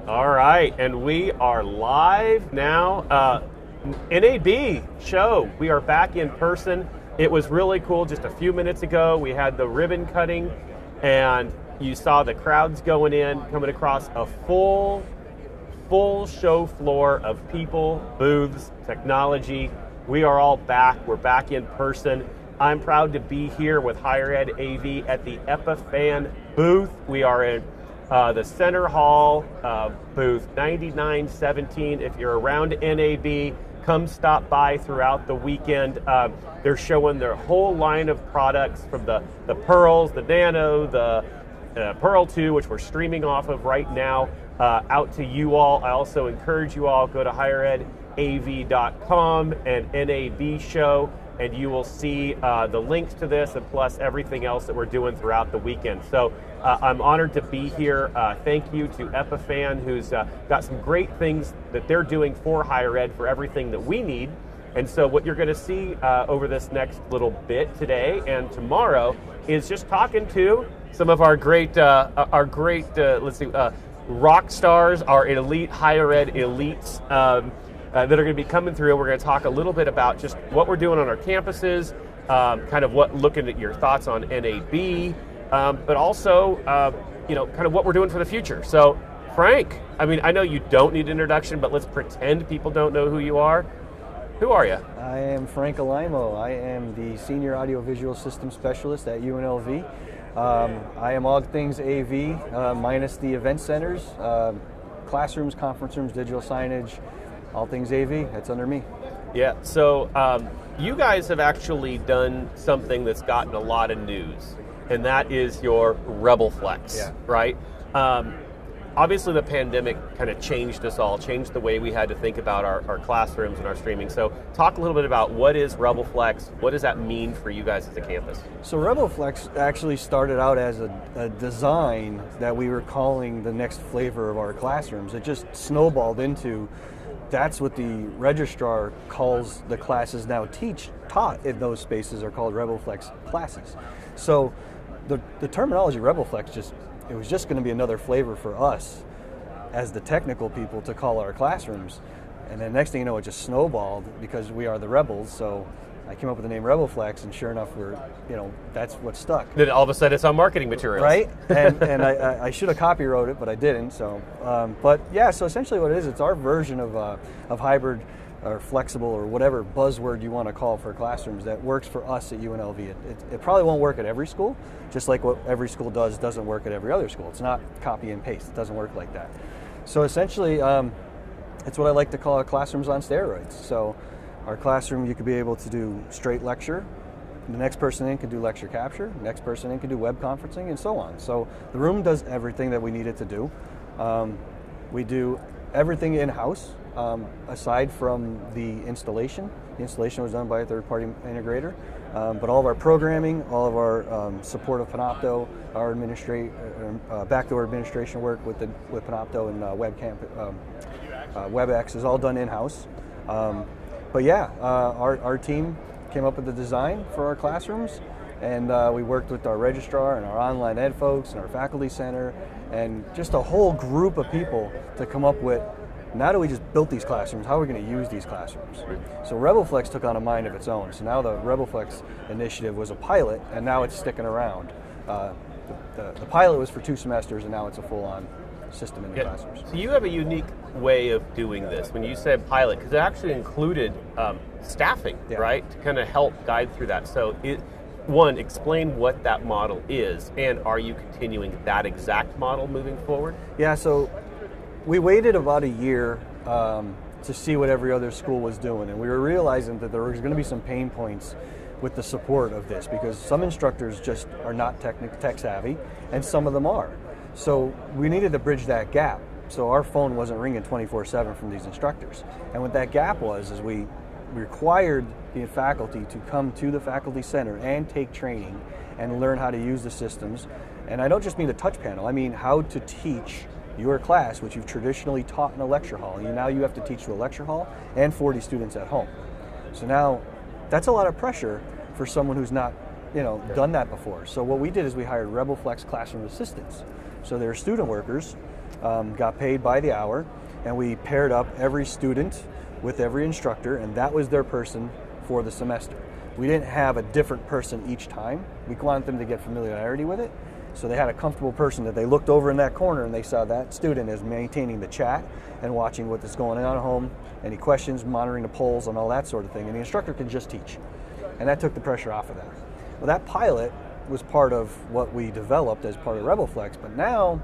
All right, and we are live now. NAB show. We are back in person. It was really cool. Just a few minutes ago, we had the ribbon cutting, and you saw the crowds coming across a full show floor of people, booths, technology. We are all back. We're back in person. I'm proud to be here with Higher Ed AV at the Epiphan booth. We are in the Center Hall, booth 9917. If you're around NAB, come stop by throughout the weekend. They're showing their whole line of products from the Pearls, the Nano, the Pearl 2, which we're streaming off of right now, out to you all. I also encourage you all, go to higheredav.com and NAB show, and you will see the links to this and plus everything else that we're doing throughout the weekend. So I'm honored to be here. Thank you to Epiphan, who's got some great things that they're doing for higher ed, for everything that we need. And so what you're going to see over this next little bit today and tomorrow is just talking to some of our great rock stars, our elite higher ed elites that are going to be coming through. We're going to talk a little bit about just what we're doing on our campuses, kind of looking at your thoughts on NAB, but also, kind of what we're doing for the future. So, Frank, I know you don't need an introduction, but let's pretend people don't know who you are. Who are you? I am Frank Alaimo. I am the Senior Audiovisual Systems Specialist at UNLV. I am all things AV, minus the event centers, classrooms, conference rooms, digital signage, all things AV. That's under me. Yeah, so you guys have actually done something that's gotten a lot of news, and that is your Rebel Flex, right? Obviously, the pandemic kind of changed us all, changed the way we had to think about our classrooms and our streaming. So talk a little bit about what is Rebel Flex, what does that mean for you guys as a campus? So Rebel Flex actually started out as a design that we were calling the next flavor of our classrooms. It just snowballed into, that's what the registrar calls the classes now taught in those spaces are called Rebel Flex classes. So the terminology Rebel Flex it was just going to be another flavor for us as the technical people to call our classrooms. And then next thing you know, it just snowballed because we are the rebels. So I came up with the name Rebel Flex, and sure enough, that's what stuck. Then all of a sudden it's on marketing materials. Right? And I should have copywrote it, but I didn't. So, so essentially what it is, it's our version of hybrid or flexible or whatever buzzword you want to call for classrooms that works for us at UNLV. It probably won't work at every school, just like what every school doesn't work at every other school. It's not copy and paste. It doesn't work like that. So essentially, it's what I like to call classrooms on steroids. So our classroom, you could be able to do straight lecture. The next person in can do lecture capture. The next person in can do web conferencing, and so on. So the room does everything that we need it to do. We do everything in-house, aside from the installation. The installation was done by a third-party integrator. But all of our programming, all of our support of Panopto, our backdoor administration work with Panopto and WebEx is all done in-house. Our team came up with the design for our classrooms, and we worked with our registrar and our online ed folks and our faculty center and just a whole group of people to come up with, now that we just built these classrooms, how are we going to use these classrooms? So Rebel Flex took on a mind of its own. So now the Rebel Flex initiative was a pilot, and now it's sticking around. The pilot was for 2 semesters, and now it's a full-on system in the classrooms. So you have a unique way of doing this. When you said pilot, because it actually included staffing, right, to kind of help guide through that. So explain what that model is, and are you continuing that exact model moving forward? Yeah, so we waited about a year to see what every other school was doing, and we were realizing that there was going to be some pain points with the support of this, because some instructors just are not tech savvy, and some of them are. So we needed to bridge that gap, so our phone wasn't ringing 24/7 from these instructors. And what that gap was is we required the faculty to come to the faculty center and take training and learn how to use the systems. And I don't just mean the touch panel, I mean how to teach your class, which you've traditionally taught in a lecture hall. Now you have to teach to a lecture hall and 40 students at home. So now that's a lot of pressure for someone who's not done that before. So what we did is we hired Rebel Flex classroom assistants. So they're student workers got paid by the hour, and we paired up every student with every instructor, and that was their person for the semester. We didn't have a different person each time. We wanted them to get familiarity with it. So they had a comfortable person that they looked over in that corner and they saw that student is maintaining the chat and watching what is going on at home, any questions, monitoring the polls and all that sort of thing. And the instructor could just teach. And that took the pressure off of that. Well, that pilot was part of what we developed as part of RebelFlex. But now,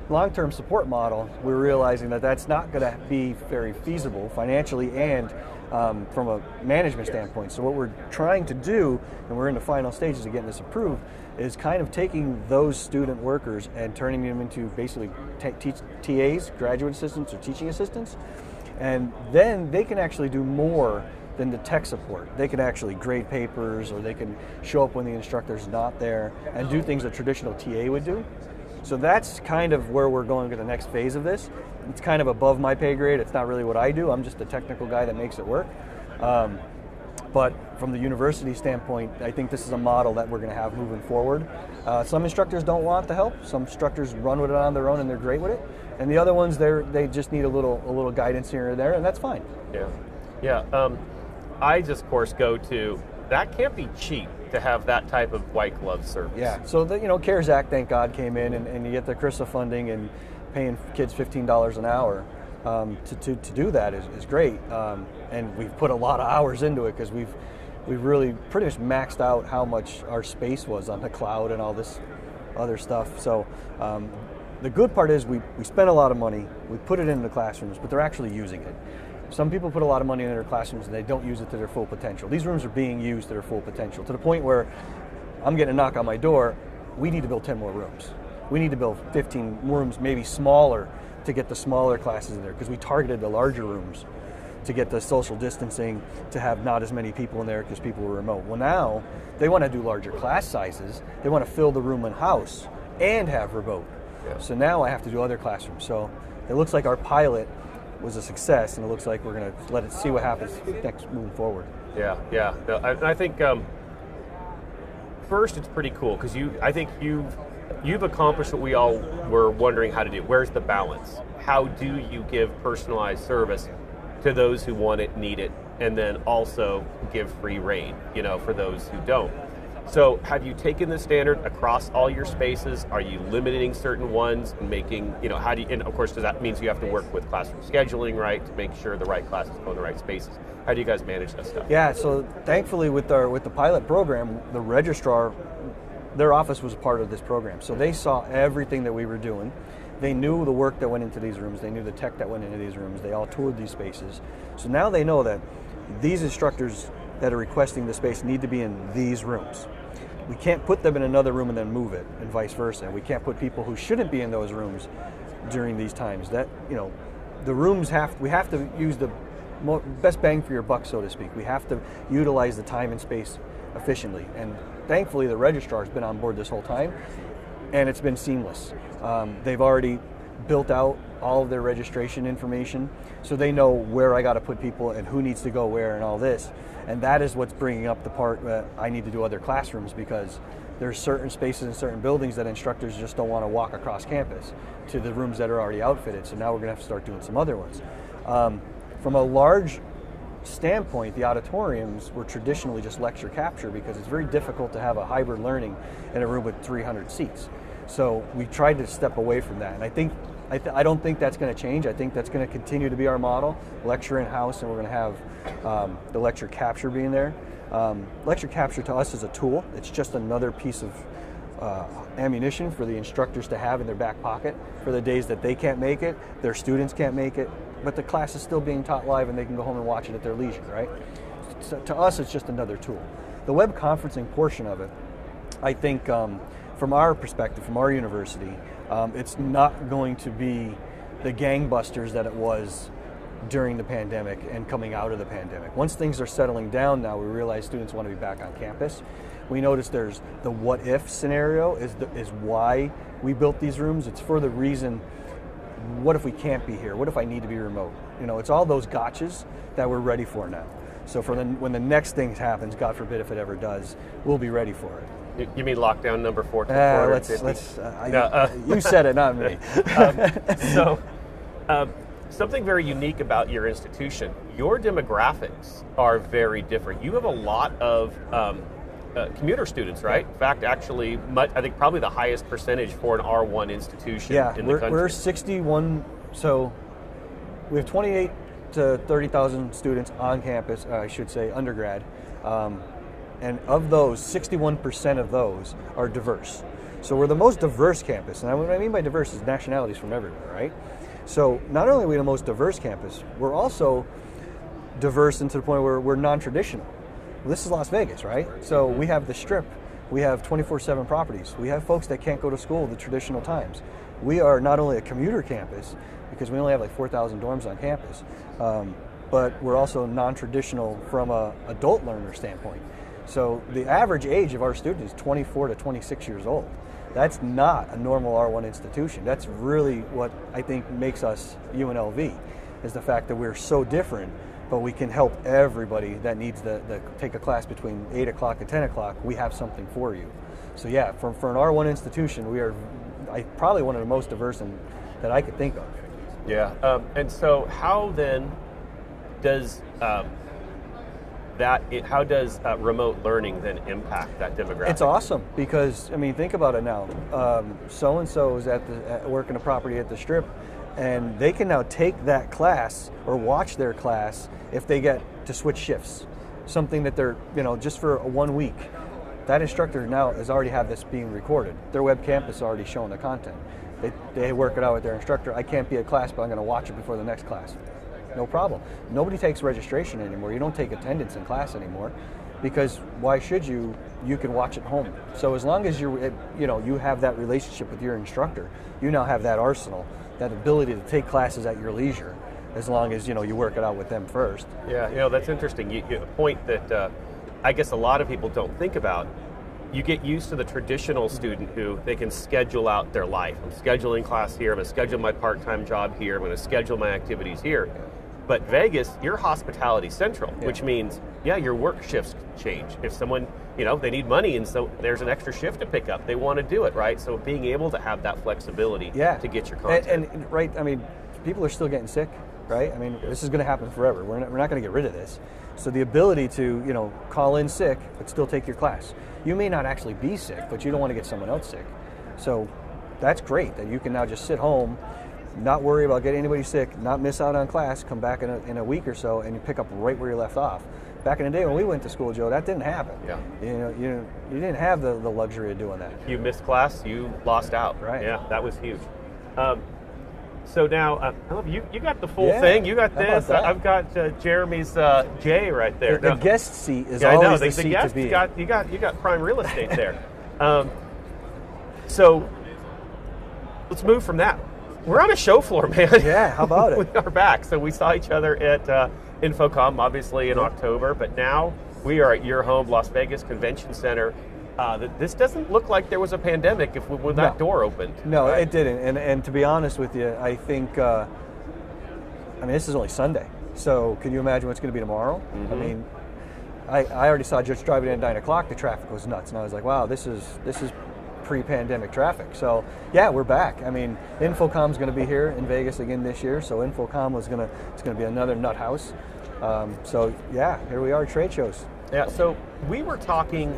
long-term support model, we're realizing that that's not going to be very feasible financially and from a management standpoint. So what we're trying to do, and we're in the final stages of getting this approved, is kind of taking those student workers and turning them into basically TAs, graduate assistants or teaching assistants, and then they can actually do more than the tech support. They can actually grade papers, or they can show up when the instructor's not there and do things a traditional TA would do. So that's kind of where we're going to the next phase of this. It's kind of above my pay grade. It's not really what I do. I'm just the technical guy that makes it work. But from the university standpoint, I think this is a model that we're going to have moving forward. Some instructors don't want the help. Some instructors run with it on their own and they're great with it. And the other ones, they just need a little guidance here or there, and that's fine. Yeah. I just, of course, go to, that can't be cheap to have that type of white glove service. Yeah. So the CARES Act, thank God, came in, and you get the CRISA funding, and paying kids $15 an hour to do that is great. And we've put a lot of hours into it because we've really pretty much maxed out how much our space was on the cloud and all this other stuff. So the good part is we spent a lot of money, we put it into the classrooms, but they're actually using it. Some people put a lot of money into their classrooms and they don't use it to their full potential. These rooms are being used to their full potential, to the point where I'm getting a knock on my door, we need to build 10 more rooms. We need to build 15 rooms, maybe smaller, to get the smaller classes in there, because we targeted the larger rooms to get the social distancing, to have not as many people in there because people were remote. Well, now they want to do larger class sizes. They want to fill the room in-house and have remote. Yeah. So now I have to do other classrooms. So it looks like our pilot was a success, and it looks like we're going to let it see what happens next moving forward. Yeah. No, I think first it's pretty cool because I think you've accomplished what we all were wondering how to do. Where's the balance? How do you give personalized service to those who want it, need it, and then also give free reign, for those who don't? So have you taken the standard across all your spaces? Are you limiting certain ones and making, how do you, and of course, that means you have to work with classroom scheduling, right, to make sure the right classes go in the right spaces. How do you guys manage that stuff? Yeah, so thankfully with the pilot program, the registrar, their office was a part of this program. So they saw everything that we were doing. They knew the work that went into these rooms. They knew the tech that went into these rooms. They all toured these spaces. So now they know that these instructors that are requesting the space need to be in these rooms. We can't put them in another room and then move it, and vice versa. We can't put people who shouldn't be in those rooms during these times. That, the rooms we have to use the best bang for your buck, so to speak. We have to utilize the time and space efficiently. And thankfully, the registrar has been on board this whole time, and it's been seamless. They've already built out all of their registration information, so they know where I got to put people and who needs to go where and all this. And that is what's bringing up the part that I need to do other classrooms, because there's certain spaces in certain buildings that instructors just don't want to walk across campus to the rooms that are already outfitted. So now we're going to have to start doing some other ones. From a large standpoint, the auditoriums were traditionally just lecture capture, because it's very difficult to have a hybrid learning in a room with 300 seats. So we tried to step away from that, and I don't think that's going to change. I think that's going to continue to be our model, lecture in-house, and we're going to have the lecture capture being there. Lecture capture to us is a tool. It's just another piece of ammunition for the instructors to have in their back pocket for the days that they can't make it, their students can't make it, but the class is still being taught live and they can go home and watch it at their leisure, right? So to us, it's just another tool. The web conferencing portion of it, I think, from our perspective, from our university, it's not going to be the gangbusters that it was during the pandemic and coming out of the pandemic. Once things are settling down now, we realize students want to be back on campus. We notice there's the what if scenario is why we built these rooms. It's for the reason, what if we can't be here? What if I need to be remote? It's all those gotchas that we're ready for now. So when the next thing happens, God forbid if it ever does, we'll be ready for it. You mean lockdown number 4? You said it, not me. Something very unique about your institution, your demographics are very different. You have a lot of commuter students, right? In fact, actually, I think probably the highest percentage for an R1 institution in the country. We're 61, so we have 28 to 30,000 students on campus, I should say undergrad. And of those, 61% of those are diverse. So we're the most diverse campus. And what I mean by diverse is nationalities from everywhere, right? So not only are we the most diverse campus, we're also diverse into the point where we're non-traditional. Well, this is Las Vegas, right? So we have the Strip. We have 24/7 properties. We have folks that can't go to school the traditional times. We are not only a commuter campus, because we only have like 4,000 dorms on campus, but we're also non-traditional from an adult learner standpoint. So the average age of our students is 24 to 26 years old. That's not a normal R1 institution. That's really what I think makes us UNLV, is the fact that we're so different, but we can help everybody that needs to take a class between 8 o'clock and 10 o'clock. We have something for you. So yeah, for an R1 institution, we are probably one of the most diverse that I could think of. Yeah, and so how then does remote learning then impact that demographic? It's awesome because, I mean, think about it now. So-and-so is working a property at the Strip, and they can now take that class or watch their class if they get to switch shifts. Something that they're, just for 1 week. That instructor now has already have this being recorded. Their web campus is already showing the content. They work it out with their instructor. I can't be at class, but I'm going to watch it before the next class. No problem. Nobody takes registration anymore. You don't take attendance in class anymore, because why should you? You can watch at home. So as long as you have that relationship with your instructor, you now have that arsenal, that ability to take classes at your leisure, as long as you work it out with them first. Yeah, that's interesting. A point that I guess a lot of people don't think about. You get used to the traditional student who they can schedule out their life. I'm scheduling class here. I'm going to schedule my part-time job here. I'm going to schedule my activities here. But Vegas, you're hospitality central, which means, your work shifts change. If someone, they need money and so there's an extra shift to pick up, they want to do it, right? So being able to have that flexibility to get your content. And right, I mean, people are still getting sick, right? I mean, this is going to happen forever. We're not going to get rid of this. So the ability to, call in sick, but still take your class. You may not actually be sick, but you don't want to get someone else sick. So that's great that you can now just sit home, not worry about getting anybody sick, not miss out on class, come back in a week or so, and you pick up right where you left off. Back in the day when we went to school, Joe, that didn't happen. Yeah. You didn't have the luxury of doing that. You missed class, you lost out. Right. Yeah, that was huge. So now, I love you got the full thing. You got this. I've got Jeremy's J right there. The guest seat is always the seat guest to be. You got prime real estate there. So let's move from that. We're on a show floor, man. Yeah, how about it? We are back. So we saw each other at InfoComm, obviously in October, but now we are at your home, Las Vegas Convention Center. This doesn't look like there was a pandemic when that door opened. No, right? It didn't. And to be honest with you, I think, this is only Sunday. So can you imagine what's going to be tomorrow? Mm-hmm. I mean, I already saw just driving in at 9 o'clock, the traffic was nuts. And I was like, wow, this is pre-pandemic traffic. So yeah, we're back. I mean, InfoComm's going to be here in Vegas again this year. So InfoComm it's going to be another nut house. So yeah, here we are, trade shows. Yeah. So we were talking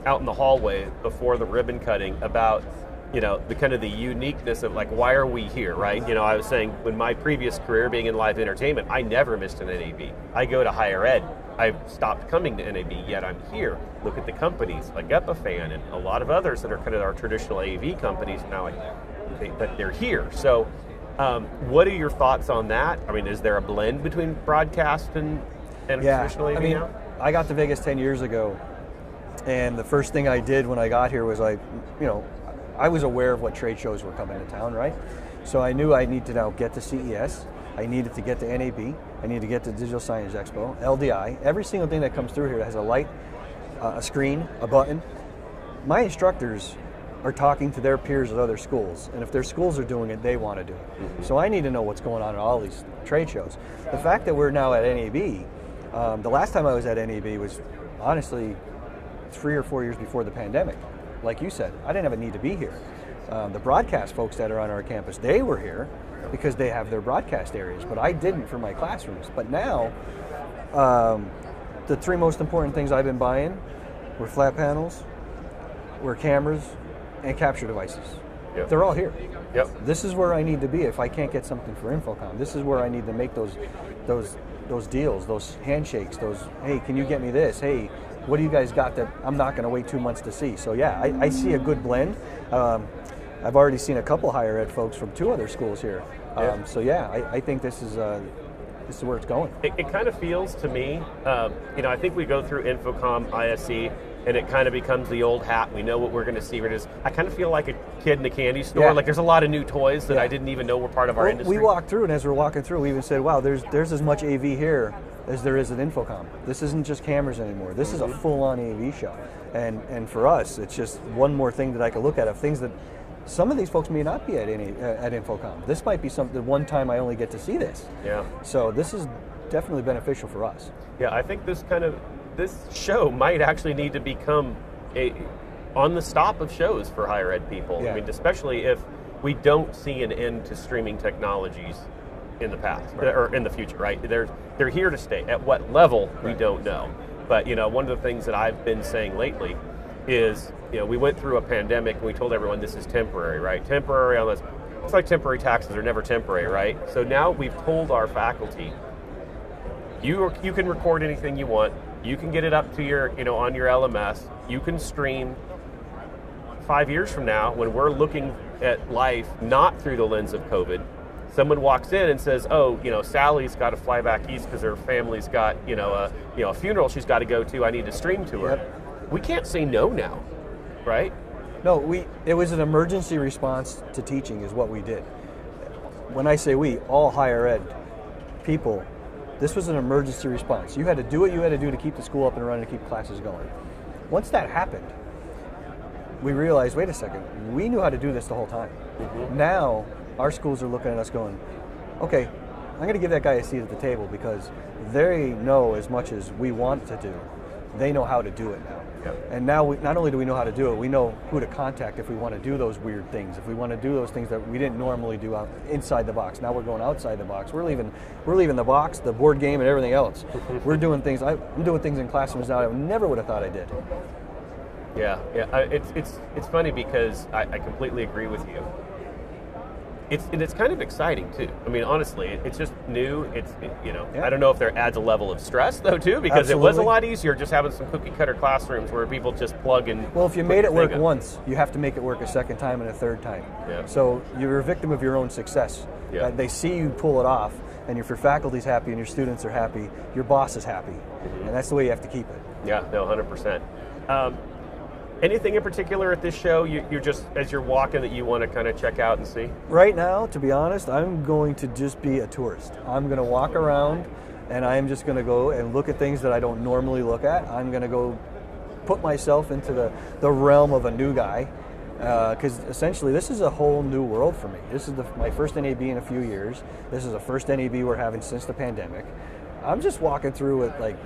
out in the hallway before the ribbon cutting about the kind of the uniqueness of why are we here, right? I was saying when my previous career being in live entertainment, I never missed an NAB. I go to higher ed. I've stopped coming to NAB, yet I'm here. Look at the companies like Epiphan and a lot of others that are kind of our traditional AV companies now, but they're here. So what are your thoughts on that? I mean, is there a blend between broadcast and traditional AV now? I got to Vegas 10 years ago, and the first thing I did when I got here was I was aware of what trade shows were coming to town, right? So I knew I need to now get to CES. I needed to get to NAB. I needed to get to Digital Signage Expo, LDI. Every single thing that comes through here that has a light, a screen, a button. My instructors are talking to their peers at other schools, and if their schools are doing it, they want to do it. Mm-hmm. So I need to know what's going on at all these trade shows. The fact that we're now at NAB, the last time I was at NAB was honestly 3 or 4 years before the pandemic. Like you said, I didn't have a need to be here. The broadcast folks that are on our campus, they were here because they have their broadcast areas, but I didn't for my classrooms. But now, the 3 most important things I've been buying were flat panels, were cameras, and capture devices. Yep. They're all here. Yep. This is where I need to be if I can't get something for Infocom. This is where I need to make those deals, those handshakes, those, hey, can you get me this? Hey, what do you guys got that I'm not going to wait 2 months to see? So yeah, I see a good blend. I've already seen a couple higher ed folks from 2 other schools here. So yeah, I think this is where it's going. It kind of feels to me, I think we go through Infocom, ISC, and it kind of becomes the old hat. We know what we're going to see. I kind of feel like a kid in a candy store. Yeah. Like there's a lot of new toys that I didn't even know were part of our industry. We walked through, and as we're walking through, we even said, wow, there's as much AV here as there is at Infocom. This isn't just cameras anymore. This is a full-on AV show. And for us, it's just one more thing that I could look at of things that some of these folks may not be at Infocom. This might be something, one time I only get to see this. Yeah. So this is definitely beneficial for us. Yeah, I think this show might actually need to become on the stop of shows for higher ed people. Yeah. I mean, especially if we don't see an end to streaming technologies in the past or in the future, right? They're here to stay. At what level, we don't know. But one of the things that I've been saying lately is, we went through a pandemic and we told everyone this is temporary, right? Temporary, unless it's like temporary taxes are never temporary, right? So now we've told our faculty, you can record anything you want. You can get it up to your, on your LMS. You can stream. 5 years from now, when we're looking at life not through the lens of COVID, someone walks in and says, "Oh, Sally's got to fly back east because her family's got, a funeral she's got to go to. I need to stream to her." Yep. We can't say no now, right? No, it was an emergency response to teaching is what we did. When I say we, all higher ed people, this was an emergency response. You had to do what you had to do to keep the school up and running, to keep classes going. Once that happened, we realized, wait a second, we knew how to do this the whole time. Mm-hmm. Now, our schools are looking at us going, okay, I'm going to give that guy a seat at the table because they know as much as we want to do. They know how to do it now. Yep. And now, not only do we know how to do it, we know who to contact if we want to do those weird things, if we want to do those things that we didn't normally do inside the box. Now we're going outside the box. We're leaving the box, the board game, and everything else. We're doing things. I'm doing things in classrooms now I never would have thought I did. Yeah. It's funny because I completely agree with you. It's kind of exciting too. I mean, honestly, it's just new. I don't know if there adds a level of stress though too, because Absolutely. It was a lot easier just having some cookie cutter classrooms where people just plug in. Well, if you made it work once, you have to make it work a second time and a third time. Yeah. So you're a victim of your own success. Yeah. They see you pull it off, and if your faculty's happy and your students are happy, your boss is happy, and that's the way you have to keep it. Yeah, no, 100%. Anything in particular at this show you're just, as you're walking, that you want to kind of check out and see? Right now, to be honest, I'm going to just be a tourist. I'm going to walk around, and I'm just going to go and look at things that I don't normally look at. I'm going to go put myself into the realm of a new guy, because essentially this is a whole new world for me. This is my first NAB in a few years. This is the first NAB we're having since the pandemic. I'm just walking through with like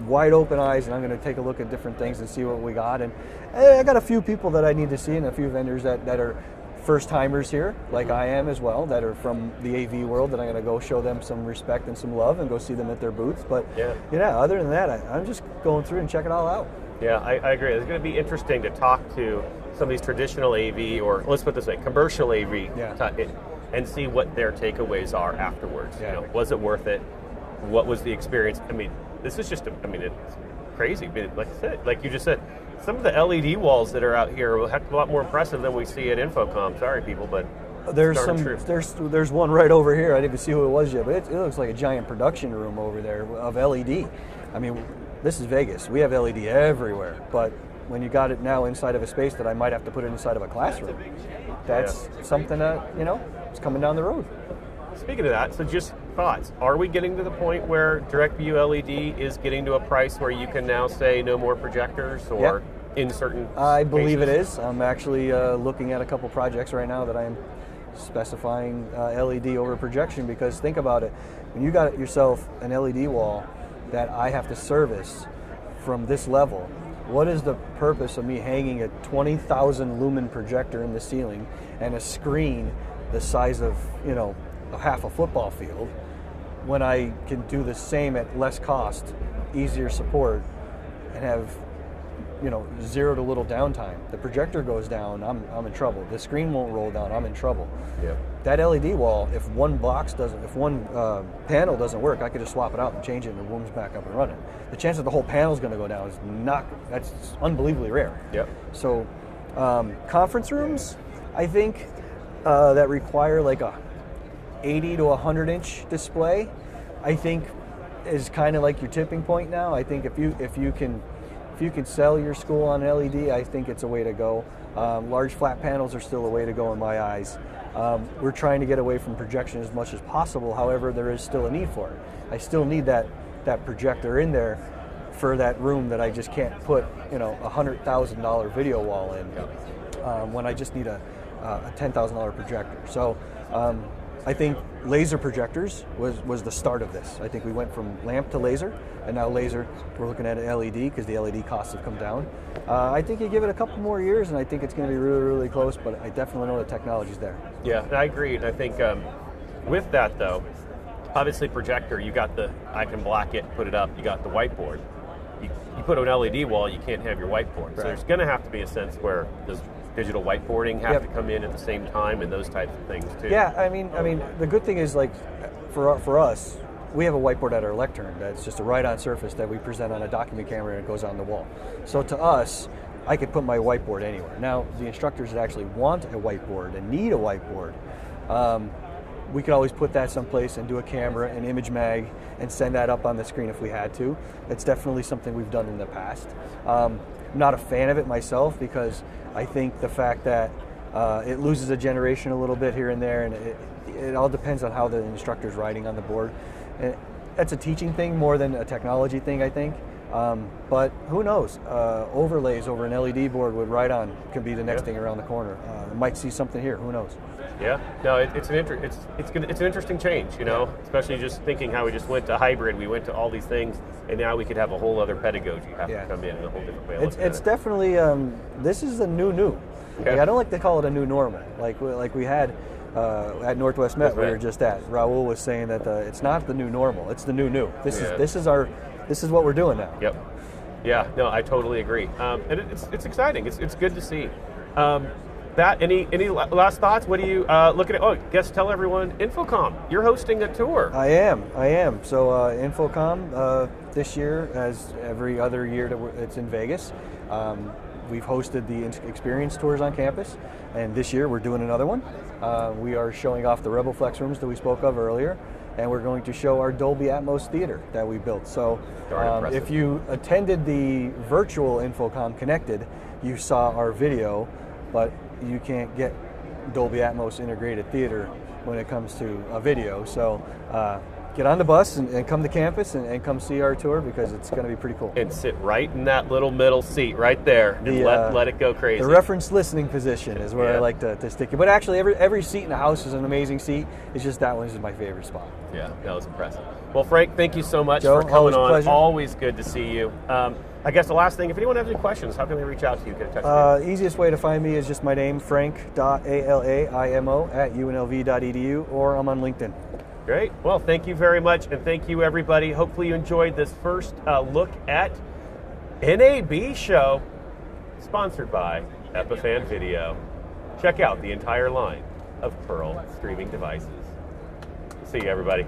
wide open eyes, and I'm going to take a look at different things and see what we got. And I got a few people that I need to see, and a few vendors that are first timers here, like I am as well, that are from the AV world, that I'm going to go show them some respect and some love and go see them at their booths. But yeah, other than that, I'm just going through and check it all out. Yeah, I agree. It's going to be interesting to talk to some of these traditional AV, or let's put it this way, commercial AV, and see what their takeaways are afterwards. Yeah. Was it worth it? What was the experience? I mean, this is just, it's crazy. Like I said, like you just said, some of the LED walls that are out here are a heck of a lot more impressive than we see at Infocom. Sorry, people, but there's one right over here. I didn't even see who it was yet, but it looks like a giant production room over there of LED. I mean, this is Vegas. We have LED everywhere, but when you got it now inside of a space that I might have to put it inside of a classroom, that's something that, it's coming down the road. Speaking of that, so just thoughts. Are we getting to the point where DirectView LED is getting to a price where you can now say no more projectors, or in certain I believe cases? it is. I'm actually looking at a couple projects right now that I'm specifying LED over projection, because think about it. When you got yourself an LED wall that I have to service from this level, what is the purpose of me hanging a 20,000 lumen projector in the ceiling and a screen the size of, a half a football field when I can do the same at less cost, easier support, and have, zero to little downtime. The projector goes down, I'm in trouble. The screen won't roll down, I'm in trouble. Yep. That LED wall, if one panel doesn't work, I could just swap it out and change it and the room's back up and running. The chance that the whole panel is going to go down that's unbelievably rare. Yep. So conference rooms, I think, that require like a 80 to 100 inch display, I think is kind of like your tipping point now. I think if you can sell your school on LED, I think it's a way to go. Large flat panels are still a way to go in my eyes. We're trying to get away from projection as much as possible. However, there is still a need for it. I still need that projector in there for that room that I just can't put, $100,000 video wall in when I just need a $10,000 projector. So I think laser projectors was the start of this. I think we went from lamp to laser, and now laser, we're looking at LED because the LED costs have come down. I think you give it a couple more years, and I think it's going to be really, really close, but I definitely know the technology's there. Yeah, I agree. And I think with that, though, obviously projector, you got I can black it, put it up, you got the whiteboard. You put an LED wall, you can't have your whiteboard. Right. So there's going to have to be a sense where the digital whiteboarding have to come in at the same time and those types of things too. Yeah, I mean, the good thing is, like, for us, we have a whiteboard at our lectern that's just a ride-on surface that we present on a document camera and it goes on the wall. So to us, I could put my whiteboard anywhere. Now, the instructors that actually want a whiteboard and need a whiteboard, we could always put that someplace and do a camera, an image mag, and send that up on the screen if we had to. It's definitely something we've done in the past. I'm not a fan of it myself because I think the fact that it loses a generation a little bit here and there, and it all depends on how the instructor's writing on the board. And that's a teaching thing more than a technology thing, I think. But who knows? Overlays over an LED board with Ride-On could be the next thing around the corner. Might see something here. Who knows? Yeah, no, it's an interesting change, especially just thinking how we just went to hybrid, we went to all these things, and now we could have a whole other pedagogy have to come in a whole different way. It's definitely this is the new. Okay. Like, I don't like to call it a new normal. Like we had at Northwest Met, we were just at. Raul was saying that it's not the new normal; it's the new. This is what we're doing now. Yep. Yeah. No, I totally agree. And it's exciting. It's good to see. Any last thoughts? What are you looking at? Oh, guess tell everyone, Infocom, you're hosting a tour. I am. So Infocom this year, as every other year it's in Vegas, we've hosted the experience tours on campus, and this year we're doing another one. We are showing off the Rebel Flex rooms that we spoke of earlier, and we're going to show our Dolby Atmos theater that we built. So if you attended the virtual Infocom Connected, you saw our video, but you can't get Dolby Atmos integrated theater when it comes to a video. So get on the bus and come to campus and come see our tour because it's going to be pretty cool. And sit right in that little middle seat right there and let it go crazy. The reference listening position is where I like to stick it. But actually, every seat in the house is an amazing seat. It's just that one is my favorite spot. Yeah, that was impressive. Well, Frank, thank you so much Joe, for coming on. Pleasure. Always good to see you. I guess the last thing, if anyone has any questions, how can they reach out to you? Get in touch with you? Easiest way to find me is just my name, frank.alaimo@unlv.edu, or I'm on LinkedIn. Great. Well, thank you very much, and thank you, everybody. Hopefully you enjoyed this first look at NAB show, sponsored by Epiphan Video. Check out the entire line of Pearl streaming devices. See you, everybody.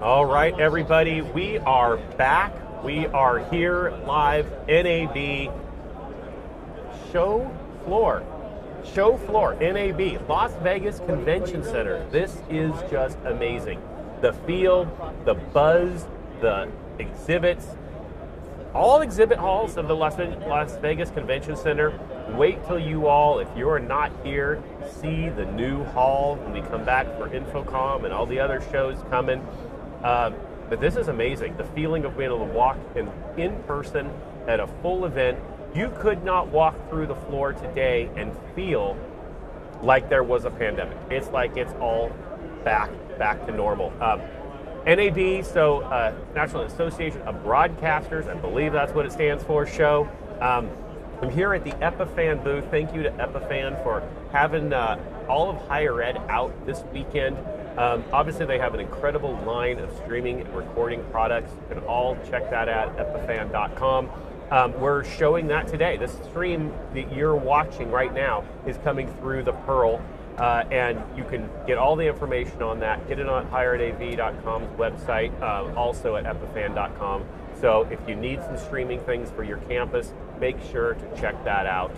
All right, everybody, we are back. We are here live, NAB Show Floor, NAB, Las Vegas Convention Center. This is just amazing. The feel, the buzz, the exhibits, all exhibit halls of the Las Vegas Convention Center. Wait till you all, if you are not here, see the new hall when we come back for InfoComm and all the other shows coming. But this is amazing. The feeling of being able to walk in person at a full event. You could not walk through the floor today and feel like there was a pandemic. It's like it's all back to normal. NAB, so National Association of Broadcasters, I believe that's what it stands for, show. I'm here at the Epiphan booth. Thank you to Epiphan for having all of higher ed out this weekend. Obviously, they have an incredible line of streaming and recording products. You can all check that out at epiphan.com. We're showing that today. This stream that you're watching right now is coming through the Pearl, and you can get all the information on that. Get it on higheredav.com's website, also at epiphan.com. So if you need some streaming things for your campus, make sure to check that out.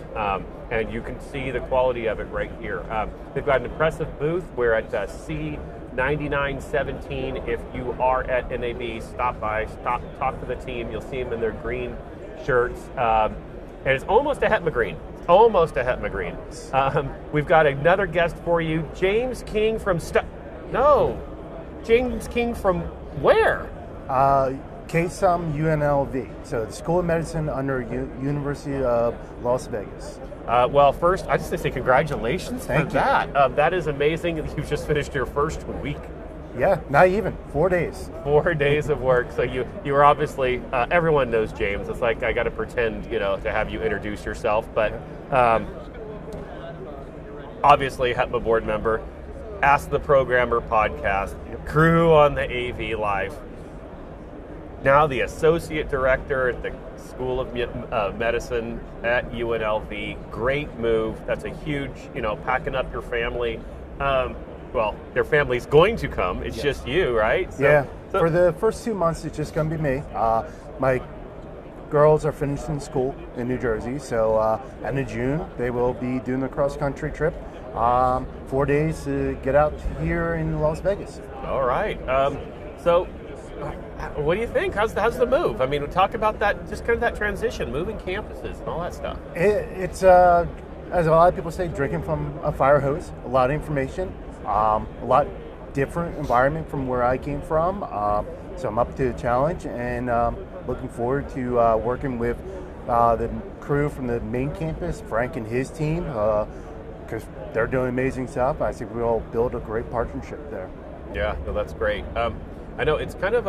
And you can see the quality of it right here. They've got an impressive booth. We're at C9917. If you are at NAB, stop by, talk to the team. You'll see them in their green shirts. And it's almost a Hetma green. We've got another guest for you, James King from James King from where? KSUM UNLV, so the School of Medicine under University of Las Vegas. Well, first, I just want to say congratulations Thank for you. that. That is amazing. You've just finished your first week. Yeah, not even 4 days. 4 days of work. So you were obviously, everyone knows James. It's like I got to pretend, to have you introduce yourself. But obviously, Hetma board member, Ask the Programmer podcast, crew on the AV Live. Now the associate director at the School of Medicine at UNLV. Great move. That's a huge, packing up your family. Well, your family's going to come. It's just you, right? So for the first 2 months, it's just going to be me. My girls are finishing school in New Jersey, so end of June, they will be doing the cross-country trip. 4 days to get out here in Las Vegas. All right. So what do you think? How's the move? I mean, we talk about that, just kind of that transition, moving campuses and all that stuff. It's as a lot of people say, drinking from a fire hose. A lot of information, a lot different environment from where I came from. So I'm up to the challenge and looking forward to working with the crew from the main campus, Frank and his team, because they're doing amazing stuff. I think we'll build a great partnership there. Yeah, no, that's great. I know it's kind of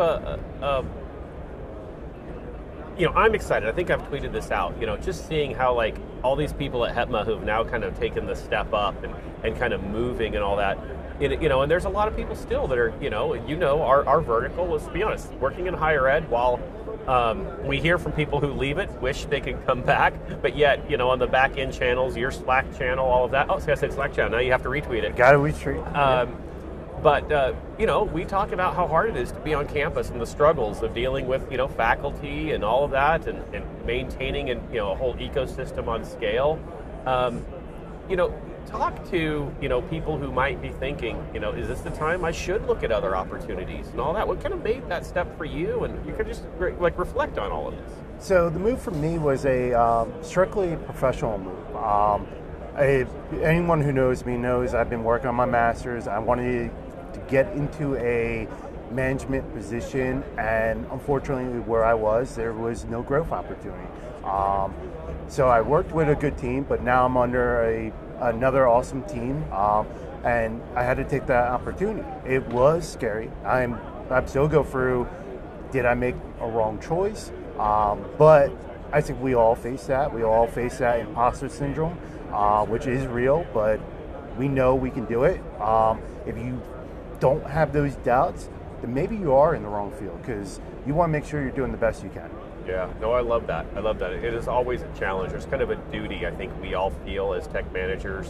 I'm excited. I think I've tweeted this out, just seeing how like all these people at Hetma who've now kind of taken the step up and kind of moving and all that, and there's a lot of people still that are, our vertical, let's be honest, working in higher ed while we hear from people who leave it, wish they could come back, but yet, on the back end channels, your Slack channel, all of that. Oh, see, I said Slack channel. Now you have to retweet it. Got to retweet. But, we talk about how hard it is to be on campus and the struggles of dealing with, faculty and all of that and maintaining a whole ecosystem on scale. Talk to, people who might be thinking, is this the time I should look at other opportunities and all that? What kind of made that step for you? And you could just reflect on all of this. So the move for me was a strictly professional move. Anyone who knows me knows I've been working on my master's. I wanted to get into a management position, and unfortunately where I was, there was no growth opportunity. So I worked with a good team, but now I'm under another awesome team, and I had to take that opportunity. It was scary. I'm still go through, did I make a wrong choice? But I think we all face that. We all face that imposter syndrome, which is real, but we know we can do it. If you don't have those doubts, then maybe you are in the wrong field, because you want to make sure you're doing the best you can. Yeah, no, I love that. It is always a challenge. There's kind of a duty I think we all feel as tech managers.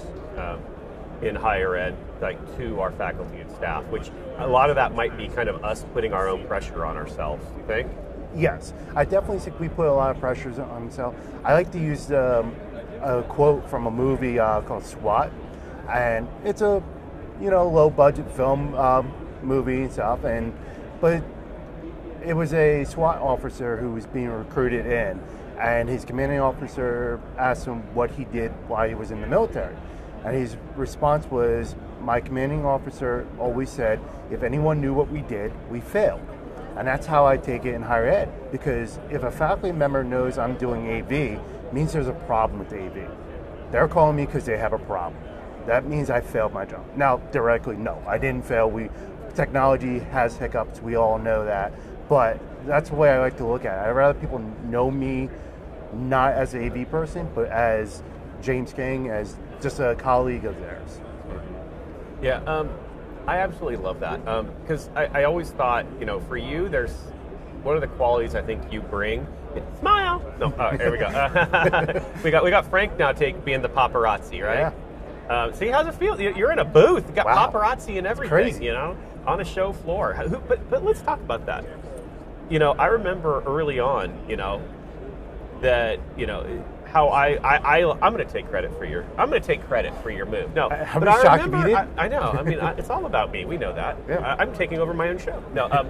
in higher ed, like to our faculty and staff, which a lot of that might be kind of us putting our own pressure on ourselves, you think? Yes, I definitely think we put a lot of pressures on ourselves. I like to use a quote from a movie called SWAT, and it's a low budget film movie and stuff, but it was a SWAT officer who was being recruited in, and his commanding officer asked him what he did while he was in the military, and his response was, "My commanding officer always said, if anyone knew what we did, we failed." And that's how I take it in higher ed, because if a faculty member knows I'm doing AV, it means there's a problem with AV. They're calling me because they have a problem. That means I failed my job. Now, directly, no, I didn't fail. Technology has hiccups, we all know that, but that's the way I like to look at it. I'd rather people know me not as an AV person, but as James King, as just a colleague of theirs. Yeah, I absolutely love that, because I always thought, for you, there's one of the qualities I think you bring. Smile. No, here we go. we got Frank now being the paparazzi, right? Yeah. See, how's it feel? You're in a booth. You got paparazzi and everything. Crazy. On a show floor. But let's talk about that. I remember early on, that how I'm going to take credit for your move. No, but I remember. I know. I mean, it's all about me. We know that. Yeah. I'm taking over my own show. No.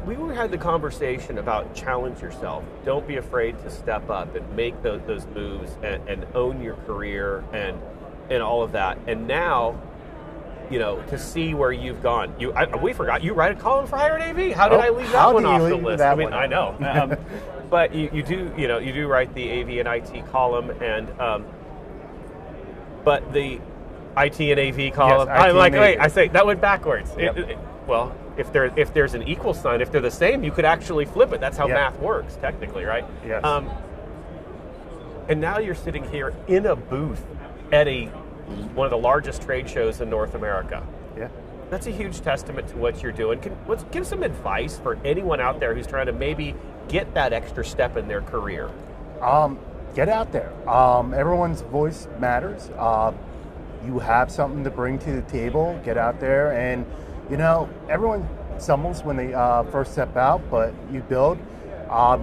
We had the conversation about challenge yourself. Don't be afraid to step up and make those moves and own your career and all of that. And now, to see where you've gone. We forgot you write a column for Higher Ed AV. How did I leave that one off the list? I know. But you do write the AV and IT column, and but the IT and AV column. Yes, I'm like, wait, AV. I say that went backwards. Yep. Well, if there's an equal sign, if they're the same, you could actually flip it. That's how math works, technically, right? Yes. And now you're sitting here in a booth at one of the largest trade shows in North America. Yeah. That's a huge testament to what you're doing. Let's give some advice for anyone out there who's trying to maybe get that extra step in their career. Get out there. Everyone's voice matters. You have something to bring to the table. Get out there, and everyone stumbles when they first step out, but you build.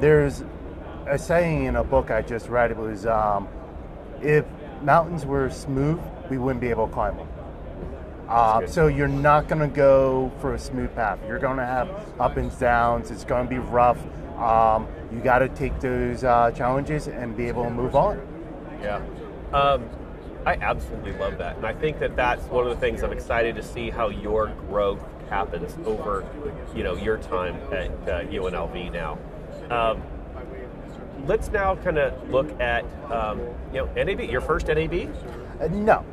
There's a saying in a book I just read. It was, if mountains were smooth, we wouldn't be able to climb them. So you're not going to go for a smooth path. You're going to have up and downs. It's going to be rough. You got to take those challenges and be able to move on. Yeah. I absolutely love that. And I think that's one of the things I'm excited to see how your growth happens over, your time at UNLV now. Let's now kind of look at, NAB, your first NAB? No.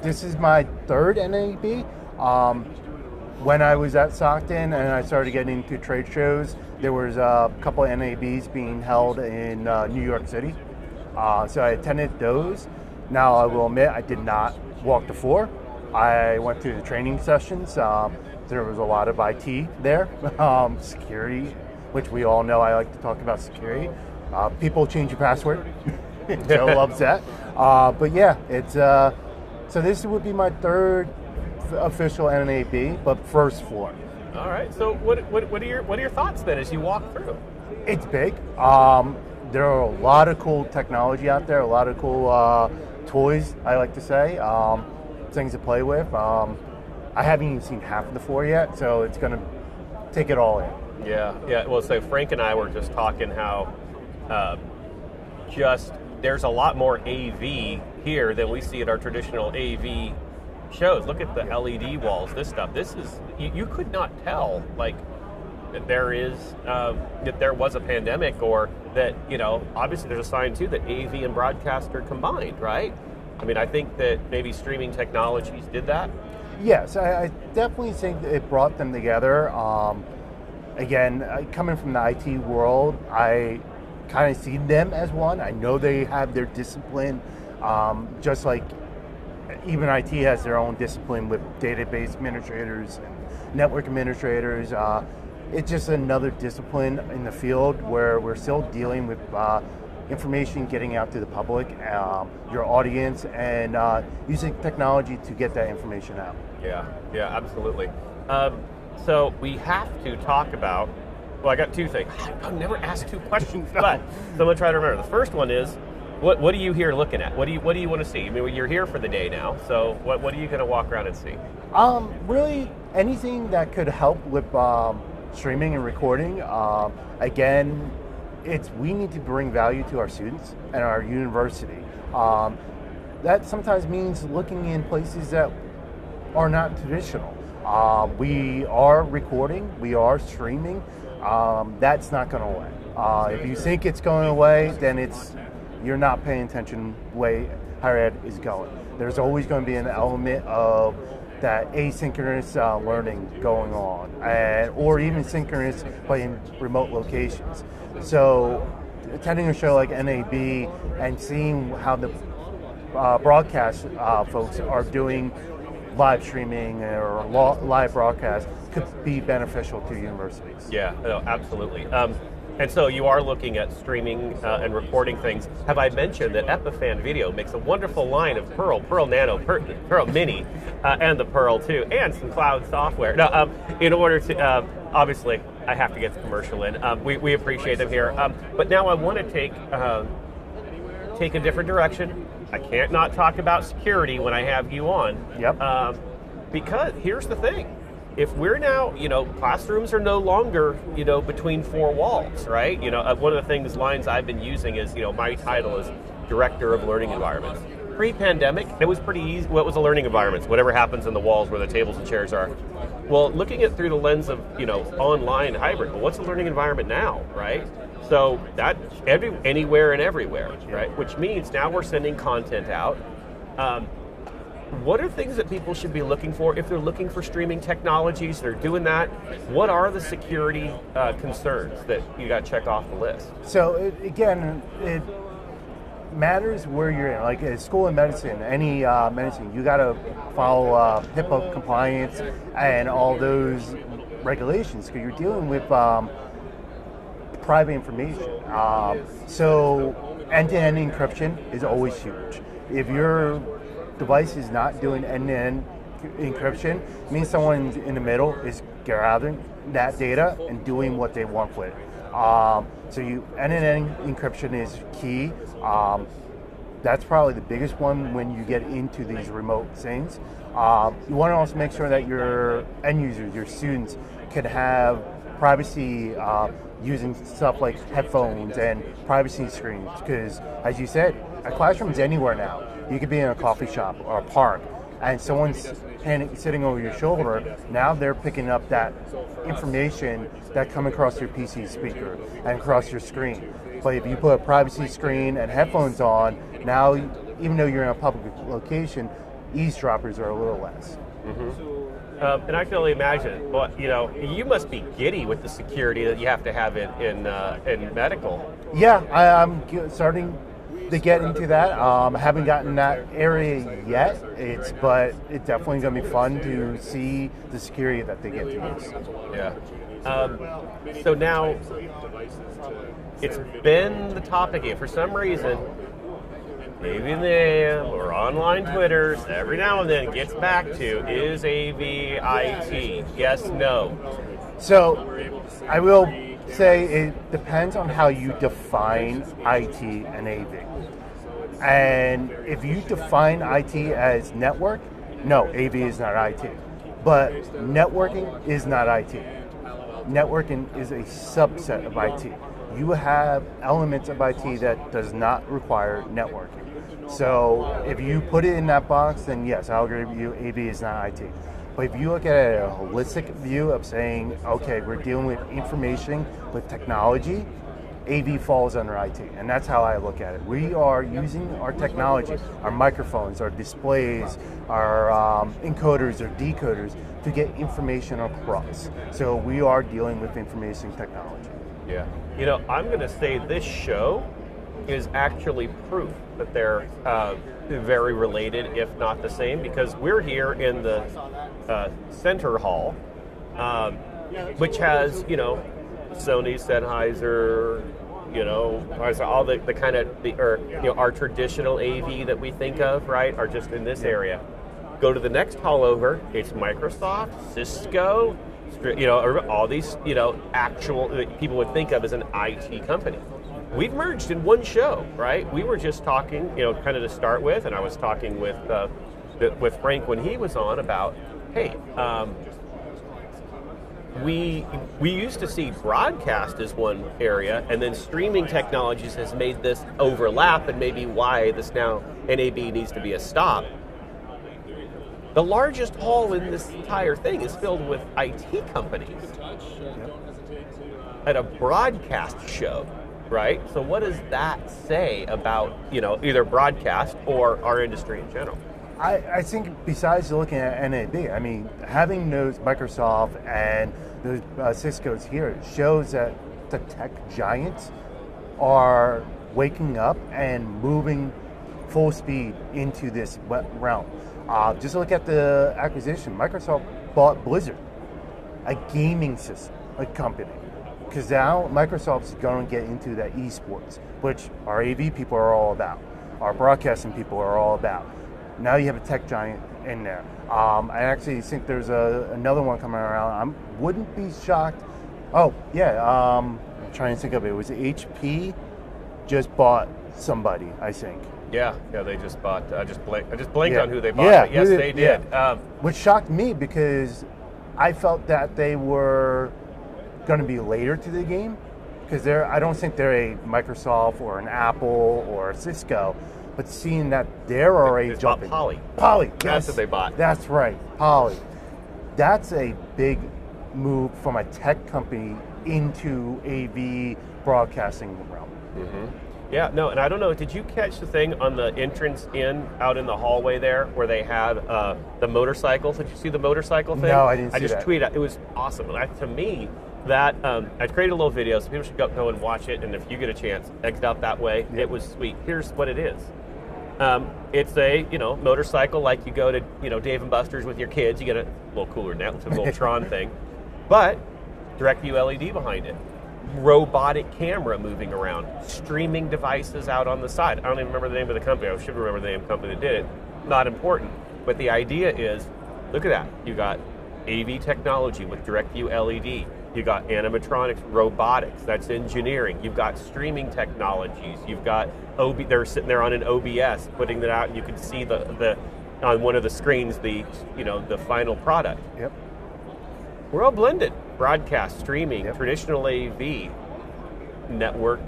This is my third NAB. When I was at Stockton and I started getting into trade shows, there was a couple of NABs being held in New York City. So I attended those. Now I will admit I did not walk the floor. I went to the training sessions. There was a lot of IT there, security, which we all know I like to talk about security. People change your password. Joe loves that. But yeah, it's so this would be my third official NAB, but first floor. All right. So what are your thoughts then as you walk through? It's big. There are a lot of cool technology out there, a lot of cool toys, I like to say, things to play with. I haven't even seen half of the floor yet, so it's going to take it all in. Yeah. Well, so Frank and I were just talking how there's a lot more AV here than we see at our traditional AV shows. Look at the LED walls, this stuff. This is, you could not tell, that there was a pandemic, or that, obviously there's a sign too that AV and broadcast are combined, right? I mean, I think that maybe streaming technologies did that. Yes, I definitely think that it brought them together. Again, coming from the IT world, I kind of see them as one. I know they have their discipline, just like even IT has their own discipline with database administrators and network administrators. It's just another discipline in the field where we're still dealing with information getting out to the public, your audience, and using technology to get that information out. Yeah, absolutely. So we have to talk about, well, I got two things. I've never asked two questions, but so I'm going to try to remember. The first one is, what are you here looking at? What do you want to see? I mean, you're here for the day now, so what are you going to walk around and see? Really, anything that could help with streaming and recording. Again, we need to bring value to our students and our university. That sometimes means looking in places that are not traditional. We are recording, we are streaming. That's not going away. If you think it's going away, then you're not paying attention the way higher ed is going. There's always going to be an element of that asynchronous learning going on, or even synchronous but in remote locations. So attending a show like NAB and seeing how the broadcast folks are doing live streaming or live broadcast could be beneficial to universities. Yeah, no, absolutely. And so you are looking at streaming and recording things. Have I mentioned that Epiphan Video makes a wonderful line of Pearl Nano, Pearl Mini, and the Pearl 2, and some cloud software. Now, in order to, obviously, I have to get the commercial in. We appreciate them here. But now I want to take a different direction. I can't not talk about security when I have you on. Yep. Because here's the thing. If we're now, classrooms are no longer, between four walls, right? One of the lines I've been using is, my title is Director of Learning Environments. Pre-pandemic, it was pretty easy. What was the learning environments? Whatever happens in the walls where the tables and chairs are. Well, looking at through the lens of, online hybrid, well, what's the learning environment now, right? So that's anywhere and everywhere, right? Which means now we're sending content out. What are things that people should be looking for if they're looking for streaming technologies? They're doing that. What are the security concerns that you got to check off the list? So it matters where you're in. Like at school of medicine, any medicine, you got to follow HIPAA compliance and all those regulations because you're dealing with private information. So end-to-end encryption is always huge. If your device is not doing end-to-end encryption, it means someone in the middle is gathering that data and doing what they want with it. So end-to-end encryption is key. That's probably the biggest one when you get into these remote things. You want to also make sure that your end users, your students, can have privacy using stuff like headphones and privacy screens. Because, as you said, a classroom's anywhere now. You could be in a coffee shop or a park, and someone's sitting over your shoulder. Now they're picking up that information that come across your PC speaker and across your screen. But if you put a privacy screen and headphones on, now even though you're in a public location, eavesdroppers are a little less. Mm-hmm. And I can only imagine. Well, you must be giddy with the security that you have to have in medical. Yeah, I'm starting to get into that. I haven't gotten that area yet, but it's definitely going to be fun to see the security that they get to use. Yeah. So now, it's been the topic here. For some reason, maybe in the AM or online Twitters, every now and then gets back to, is AV IT? Yes, no. So, I will say it depends on how you define IT and AV. And if you define IT as network, no, AV is not IT. But networking is not IT. Networking is a subset of IT. You have elements of IT that does not require networking. So if you put it in that box, then yes, I'll agree with you, AV is not IT. But if you look at a holistic view of saying, okay, we're dealing with information, with technology, AV falls under IT, and that's how I look at it. We are using our technology, our microphones, our displays, our encoders or decoders to get information across. So we are dealing with information technology. Yeah. I'm going to say this show is actually proof that they're very related, if not the same, because we're here in the center hall, which has, Sony, Sennheiser, all the kind of our traditional AV that we think of, right, are just in this area. Go to the next hall over, it's Microsoft, Cisco, or all these, actual people would think of as an IT company. We've merged in one show, right? We were just talking, kind of to start with, and I was talking with Frank when he was on about, hey, we used to see broadcast as one area, and then streaming technologies has made this overlap, and maybe why this now NAB needs to be a stop. The largest hall in this entire thing is filled with IT companies at a broadcast show, right? So what does that say about, either broadcast or our industry in general? I think besides looking at NAB, I mean, having those Microsoft and those Cisco's here shows that the tech giants are waking up and moving full speed into this realm. Just look at the acquisition. Microsoft bought Blizzard, a gaming system, a company. Because now Microsoft's going to get into that esports, which our AV people are all about, our broadcasting people are all about. Now you have a tech giant in there. I actually think there's another one coming around. I wouldn't be shocked. Oh, yeah, I'm trying to think of it. It was HP just bought somebody, I think. Yeah, they just bought. I just blanked on who they bought. Yeah, but yes, they did. Yeah. Which shocked me because I felt that they were going to be later to the game because I don't think they're a Microsoft or an Apple or a Cisco, but seeing that they're already jumping. Poly. Yes. That's what they bought. That's right, Poly. That's a big move from a tech company into AV broadcasting realm. Mm-hmm. Yeah, no, and I don't know, did you catch the thing on the entrance out in the hallway there where they had the motorcycles? Did you see the motorcycle thing? No, I didn't see that. I just tweeted, it was awesome. And to me, that, I created a little video, so people should go and watch it, and if you get a chance, exit out that way. Yep. It was sweet. Here's what it is. It's a, motorcycle like you go to, Dave & Buster's with your kids. You get a little cooler than that. It's a little Tron thing. But direct view LED behind it. Robotic camera moving around, streaming devices out on the side. I don't even remember the name of the company. I should remember the name of the company that did it. Not important. But the idea is, look at that. You got AV technology with direct view LED. You got animatronics, robotics. That's engineering. You've got streaming technologies. You've got they're sitting there on an OBS, putting that out, and you can see the on one of the screens the final product. Yep. We're all blended. Broadcast, streaming, yep. Traditional AV, network,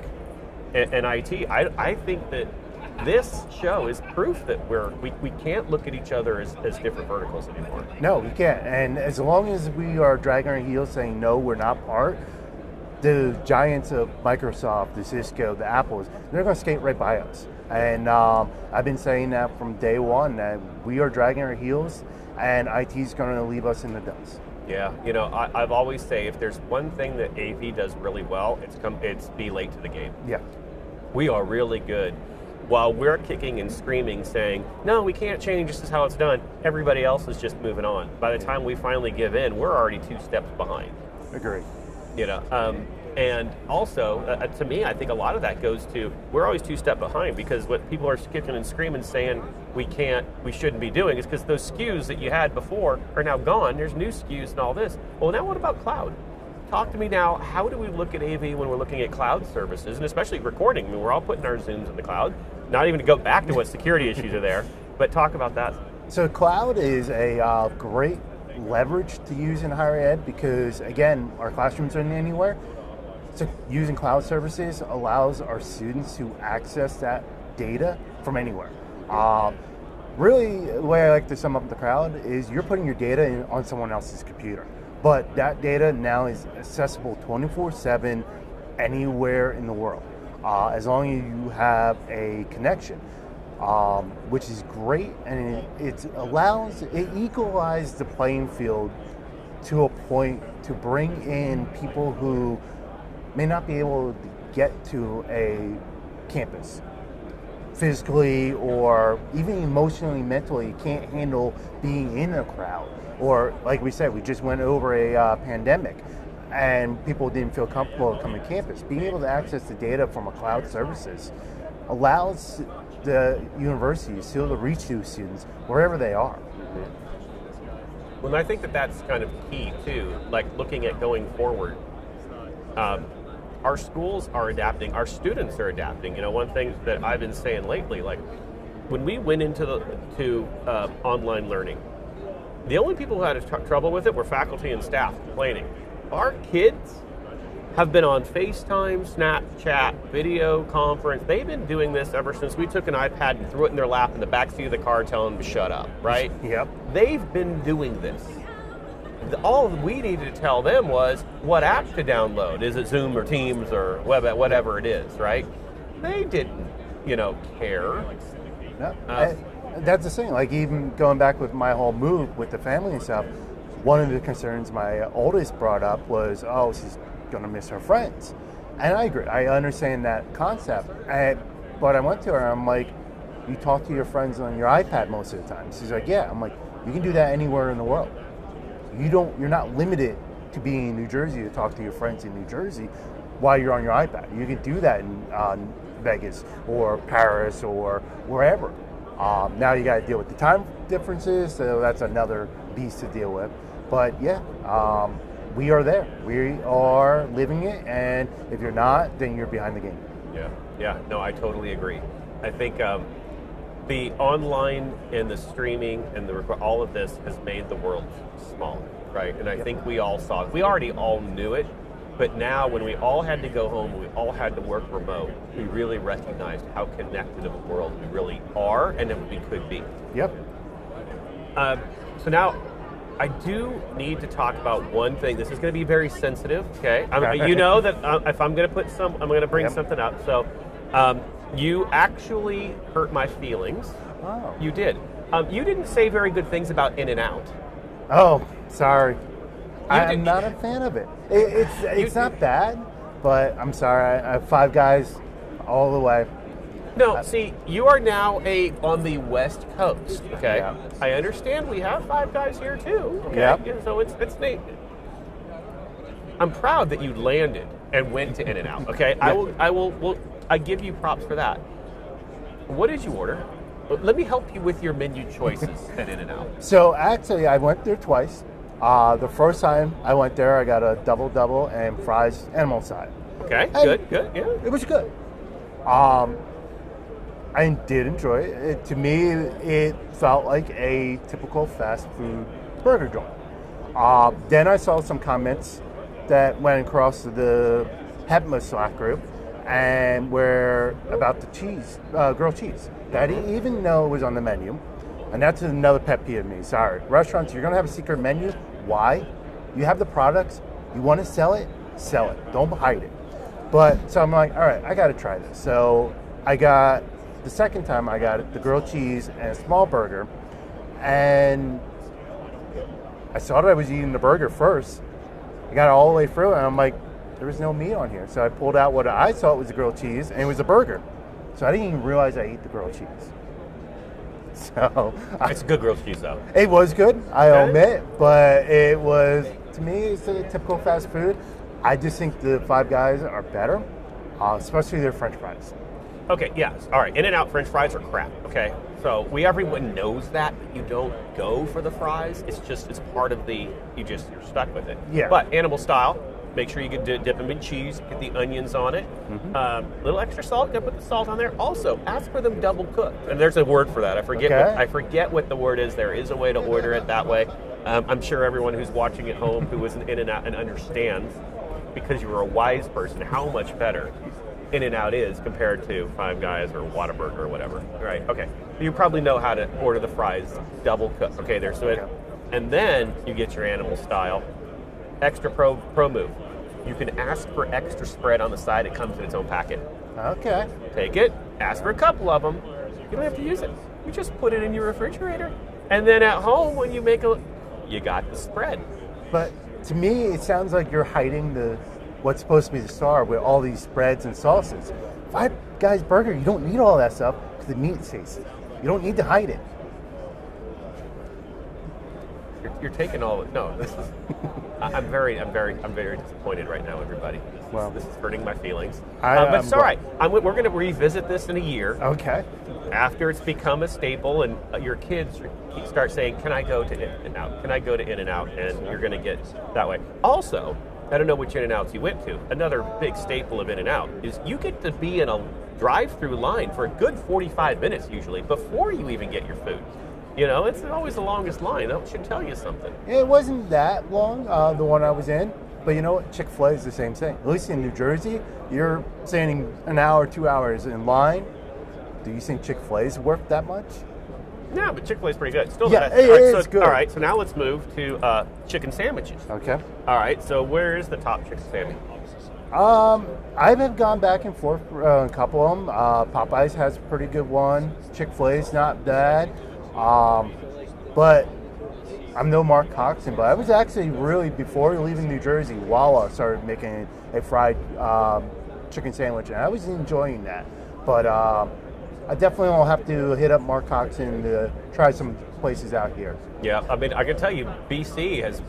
and IT. I think that this show is proof that we can't look at each other as different verticals anymore. No, we can't. And as long as we are dragging our heels saying, no, we're not part, the giants of Microsoft, the Cisco, the Apples, they're going to skate right by us. And I've been saying that from day one, that we are dragging our heels and IT is going to leave us in the dust. Yeah, I've always say if there's one thing that AV does really well, it's be late to the game. Yeah. We are really good. While we're kicking and screaming saying, no, we can't change, this is how it's done, everybody else is just moving on. By the time we finally give in, we're already 2 steps behind. Agree. And also, to me, I think a lot of that goes to, we're always 2 steps behind because what people are kicking and screaming saying we shouldn't be doing is because those SKUs that you had before are now gone. There's new SKUs and all this. Well, now what about cloud? Talk to me now, how do we look at AV when we're looking at cloud services, and especially recording? I mean, we're all putting our Zooms in the cloud. Not even to go back to what security issues are there, but talk about that. So cloud is a great leverage to use in higher ed because, again, our classrooms aren't anywhere. So using cloud services allows our students to access that data from anywhere. Really, the way I like to sum up the cloud is you're putting your data on someone else's computer. But that data now is accessible 24/7 anywhere in the world, as long as you have a connection, which is great, and it equalizes the playing field to a point to bring in people who may not be able to get to a campus physically or even emotionally, mentally, can't handle being in a crowd. Or, like we said, we just went over a pandemic. and people didn't feel comfortable coming to campus. Being able to access the data from a cloud services allows the universities still to reach those students wherever they are. Well, I think that that's kind of key too, like looking at going forward. Our schools are adapting, our students are adapting. You know, one thing that I've been saying lately, like when we went into online learning, the only people who had trouble with it were faculty and staff complaining. Our kids have been on FaceTime, Snapchat, video conference. They've been doing this ever since we took an iPad and threw it in their lap in the backseat of the car telling them to shut up, right? Yep. They've been doing this. All we needed to tell them was what app to download. Is it Zoom or Teams or whatever it is, right? They didn't, care. No. That's the thing. Like even going back with my whole move with the family and stuff, one of the concerns my oldest brought up was, oh, she's going to miss her friends. And I agree. I understand that concept. But I went to her and I'm like, you talk to your friends on your iPad most of the time. She's like, yeah. I'm like, you can do that anywhere in the world. You're not limited to being in New Jersey to talk to your friends in New Jersey while you're on your iPad. You can do that in Vegas or Paris or wherever. Now you got to deal with the time differences, so that's another beast to deal with. But yeah, we are there. We are living it, and if you're not, then you're behind the game. Yeah. No, I totally agree. I think the online and the streaming and all of this has made the world smaller, right? And I think we all saw it. We already all knew it, but now when we all had to go home, we all had to work remote, we really recognized how connected of a world we really are and that we could be. Yep. So now, I do need to talk about one thing. This is going to be very sensitive, okay? You know that if I'm going to I'm going to bring something up. So, you actually hurt my feelings. Oh. You did. You didn't say very good things about In-N-Out. Oh, sorry. I'm not a fan of it. It's not bad, but I'm sorry. I have Five Guys all the way. No, see, you are now on the West Coast, okay? Yeah. I understand we have Five Guys here too, okay? Yep. Yeah, so it's neat. I'm proud that you landed and went to In-N-Out, okay? Yeah. I give you props for that. What did you order? Let me help you with your menu choices at In-N-Out. So actually, I went there twice. The first time I went there, I got a double and fries animal side. Okay, And good, yeah. It was good. I did enjoy it. To me, it felt like a typical fast food burger joint. Then I saw some comments that went across the HEPMA Slack group and were about the cheese, grilled cheese. That I didn't even know was on the menu. And that's another pet peeve of me. Sorry. Restaurants, you're going to have a secret menu. Why? You have the products. You want to sell it? Sell it. Don't hide it. But so I'm like, all right, I got to try this. So the second time I got the grilled cheese and a small burger. And I thought I was eating the burger first. I got it all the way through and I'm like, there was no meat on here. So I pulled out what I thought was the grilled cheese and it was a burger. So I didn't even realize I ate the grilled cheese. So It's good grilled cheese though. it was good, I admit, but it was, to me, it's a typical fast food. I just think the Five Guys are better, especially their French fries. Okay, yes. All right, In-N-Out French fries are crap, okay? So everyone knows that you don't go for the fries. It's part of you're stuck with it. Yeah. But animal style, make sure you get dip them in cheese, get the onions on it. Mm-hmm. Little extra salt, gotta put the salt on there. Also, ask for them double cooked. And there's a word for that. I forget what the word is. There is a way to order it that way. I'm sure everyone who's watching at home who is an In-N-Out and understands, because you're a wise person, how much better In-N-Out is compared to Five Guys or Whataburger or whatever. Right, okay. You probably know how to order the fries double cooked. Okay, there's it. And then you get your animal style. Extra pro move. You can ask for extra spread on the side. It comes in its own packet. Okay. Take it, ask for a couple of them. You don't have to use it. You just put it in your refrigerator. And then at home, when you you got the spread. But to me, it sounds like you're hiding what's supposed to be the star with all these spreads and sauces. Five Guys burger, you don't need all that stuff because the meat tastes. You don't need to hide it. you're taking all. No, this is. I'm very disappointed right now, everybody. Well, this is hurting my feelings. But it's all right. We're going to revisit this in a year. Okay. After it's become a staple, and your kids start saying, "Can I go to In-N-Out? Can I go to In-N-Out?" And you're going to get that way. Also, I don't know which In-N-Outs you went to. Another big staple of In-N-Out is you get to be in a drive-through line for a good 45 minutes usually before you even get your food. You know, it's always the longest line. That should tell you something. It wasn't that long, the one I was in. But you know what? Chick-fil-A is the same thing. At least in New Jersey, you're standing an hour, 2 hours in line. Do you think Chick-fil-A is worth that much? No, but Chick-fil-A is pretty good. Still yeah, the best. It's good. All right, so now let's move to chicken sandwiches. Okay. All right, so where is the top chicken sandwich? I have gone back and forth a couple of them. Popeyes has a pretty good one. Chick-fil-A is not bad. But I'm no Mark Coxon, but I was actually really, before leaving New Jersey, Wawa started making a fried chicken sandwich, and I was enjoying that. But I definitely will have to hit up Mark Coxon to try some places out here. Yeah, I mean, I can tell you, BC has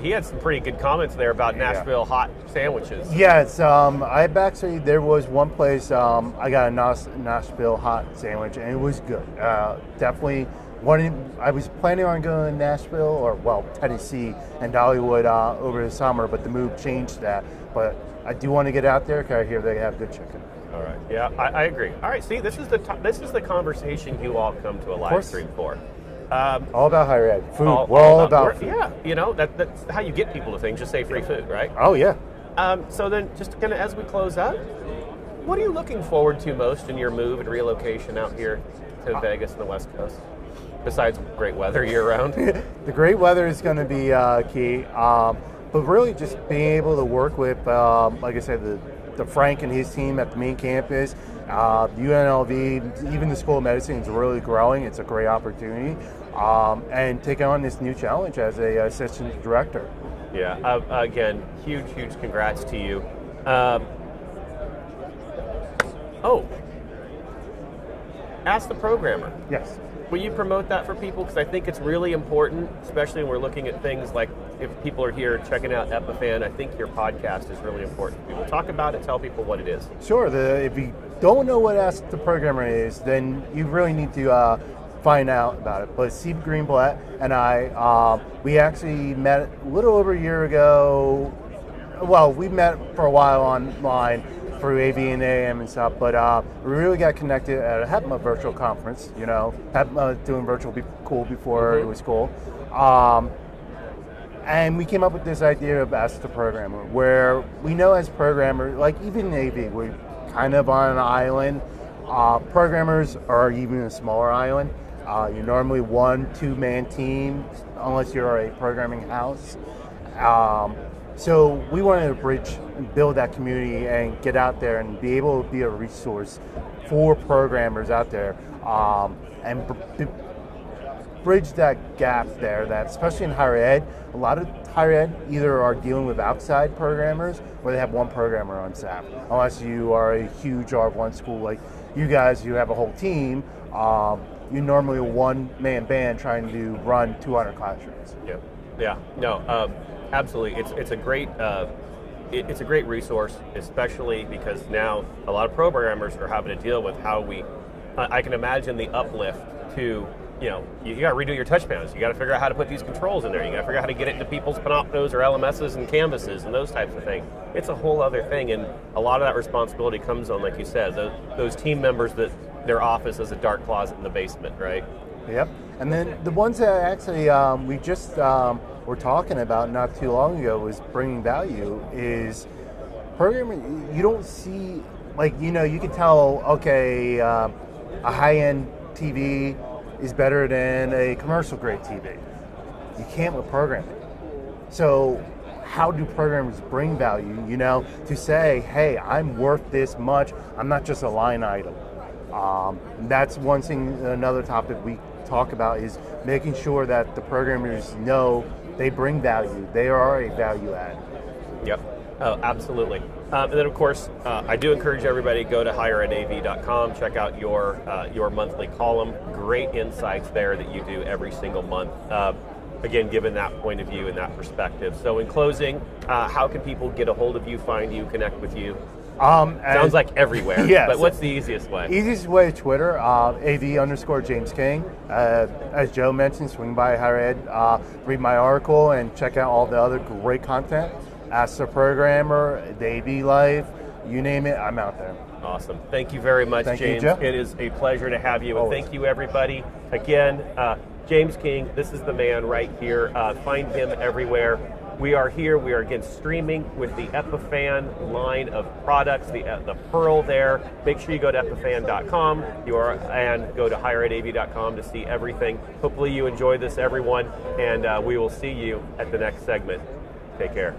he had some pretty good comments there about Nashville hot sandwiches. Yes, I've actually, there was one place, I got a Nashville hot sandwich, and it was good. Definitely. I was planning on going to Nashville, Tennessee and Dollywood over the summer, but the move changed that. But I do want to get out there because I hear they have good chicken. All right. Yeah, I agree. All right. See, this is the conversation you all come to a live stream for. All about higher ed. Food. All about food. Yeah. You know, that's how you get people to things. Just say free food, right? Oh, yeah. So then, just kind of as we close up, what are you looking forward to most in your move and relocation out here to Vegas and the West Coast? Besides great weather year-round? The great weather is going to be key. But really just being able to work with, like I said, the Frank and his team at the main campus, UNLV, even the School of Medicine is really growing. It's a great opportunity. And taking on this new challenge as a assistant director. Yeah, again, huge congrats to you. Ask the programmer. Yes. Will you promote that for people? Because I think it's really important, especially when we're looking at things like if people are here checking out Epiphan, I think your podcast is really important. People talk about it, tell people what it is. Sure. If you don't know what Ask the Programmer is, then you really need to find out about it. But Steve Greenblatt and I, we actually met a little over a year ago. Well, we met for a while online through AV and AM and stuff, but we really got connected at a HEPMA virtual conference. You know, HEPMA doing virtual cool before it was cool. And we came up with this idea of Ask the Programmer, where we know as programmers, like even in AV, we're kind of on an island. Programmers are even a smaller island. You're normally 1-2-man team, unless you're a programming house. So we wanted to bridge and build that community and get out there and be able to be a resource for programmers out there, and bridge that gap there, that especially in higher ed, a lot of higher ed either are dealing with outside programmers or they have one programmer on staff. Unless you are a huge R1 school like you guys, you have a whole team, you're normally a one-man band trying to run 200 classrooms. Yeah. No, absolutely. It's a great it's a great resource, especially because now a lot of programmers are having to deal with how I can imagine the uplift to, you know, you got to redo your touch panels. You got to figure out how to put these controls in there. You got to figure out how to get it into people's Panoptos or LMSs and Canvases and those types of things. It's a whole other thing, and a lot of that responsibility comes on, like you said, those team members that their office is a dark closet in the basement, right? Yep. And then the ones that actually we just were talking about not too long ago was bringing value is programming. You don't see, like, you know, you can tell, okay, a high-end TV is better than a commercial grade TV. You can't with programming. So how do programmers bring value, you know, to say, hey, I'm worth this much. I'm not just a line item. That's one thing, another topic we talk about is making sure that the programmers know they bring value. They are a value add. Yep. Oh, absolutely. And then, of course, I do encourage everybody to go to higheredav.com, check out your monthly column. Great insights there that you do every single month. again, given that point of view and that perspective. So in closing, how can people get a hold of you, find you, connect with you? Sounds like everywhere, yes. But what's the easiest way? Easiest way, Twitter, AV_James King. As Joe mentioned, swing by Higher Ed, read my article, and check out all the other great content. Ask the Programmer, the AV Life, you name it, I'm out there. Awesome. Thank you very much, Thank James. you, Joe. It is a pleasure to have you. Always. And thank you, everybody. Again, James King, this is the man right here. Find him everywhere. We are here. We are again streaming with the Epiphan line of products, the Pearl there. Make sure you go to epiphan.com and go to higheredav.com to see everything. Hopefully you enjoy this, everyone, and we will see you at the next segment. Take care.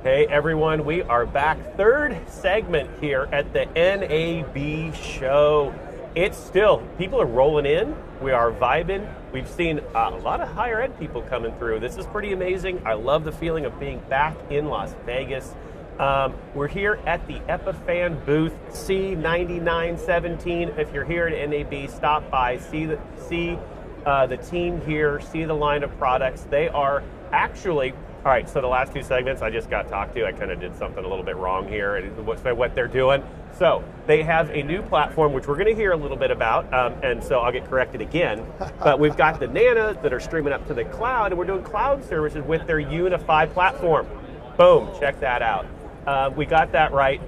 Hey everyone, we are back. Third segment here at the NAB show. It's still, people are rolling in. We are vibing. We've seen a lot of higher ed people coming through. This is pretty amazing. I love the feeling of being back in Las Vegas. We're here at the Epiphan booth, C9917. If you're here at NAB, stop by, see the team here, see the line of products. They are actually, all right, so the last two segments I just got talked to. I kind of did something a little bit wrong here and what they're doing. So they have a new platform, which we're going to hear a little bit about, and so I'll get corrected again. But we've got the nanas that are streaming up to the cloud, and we're doing cloud services with their Unify platform. Boom, check that out. We got that right.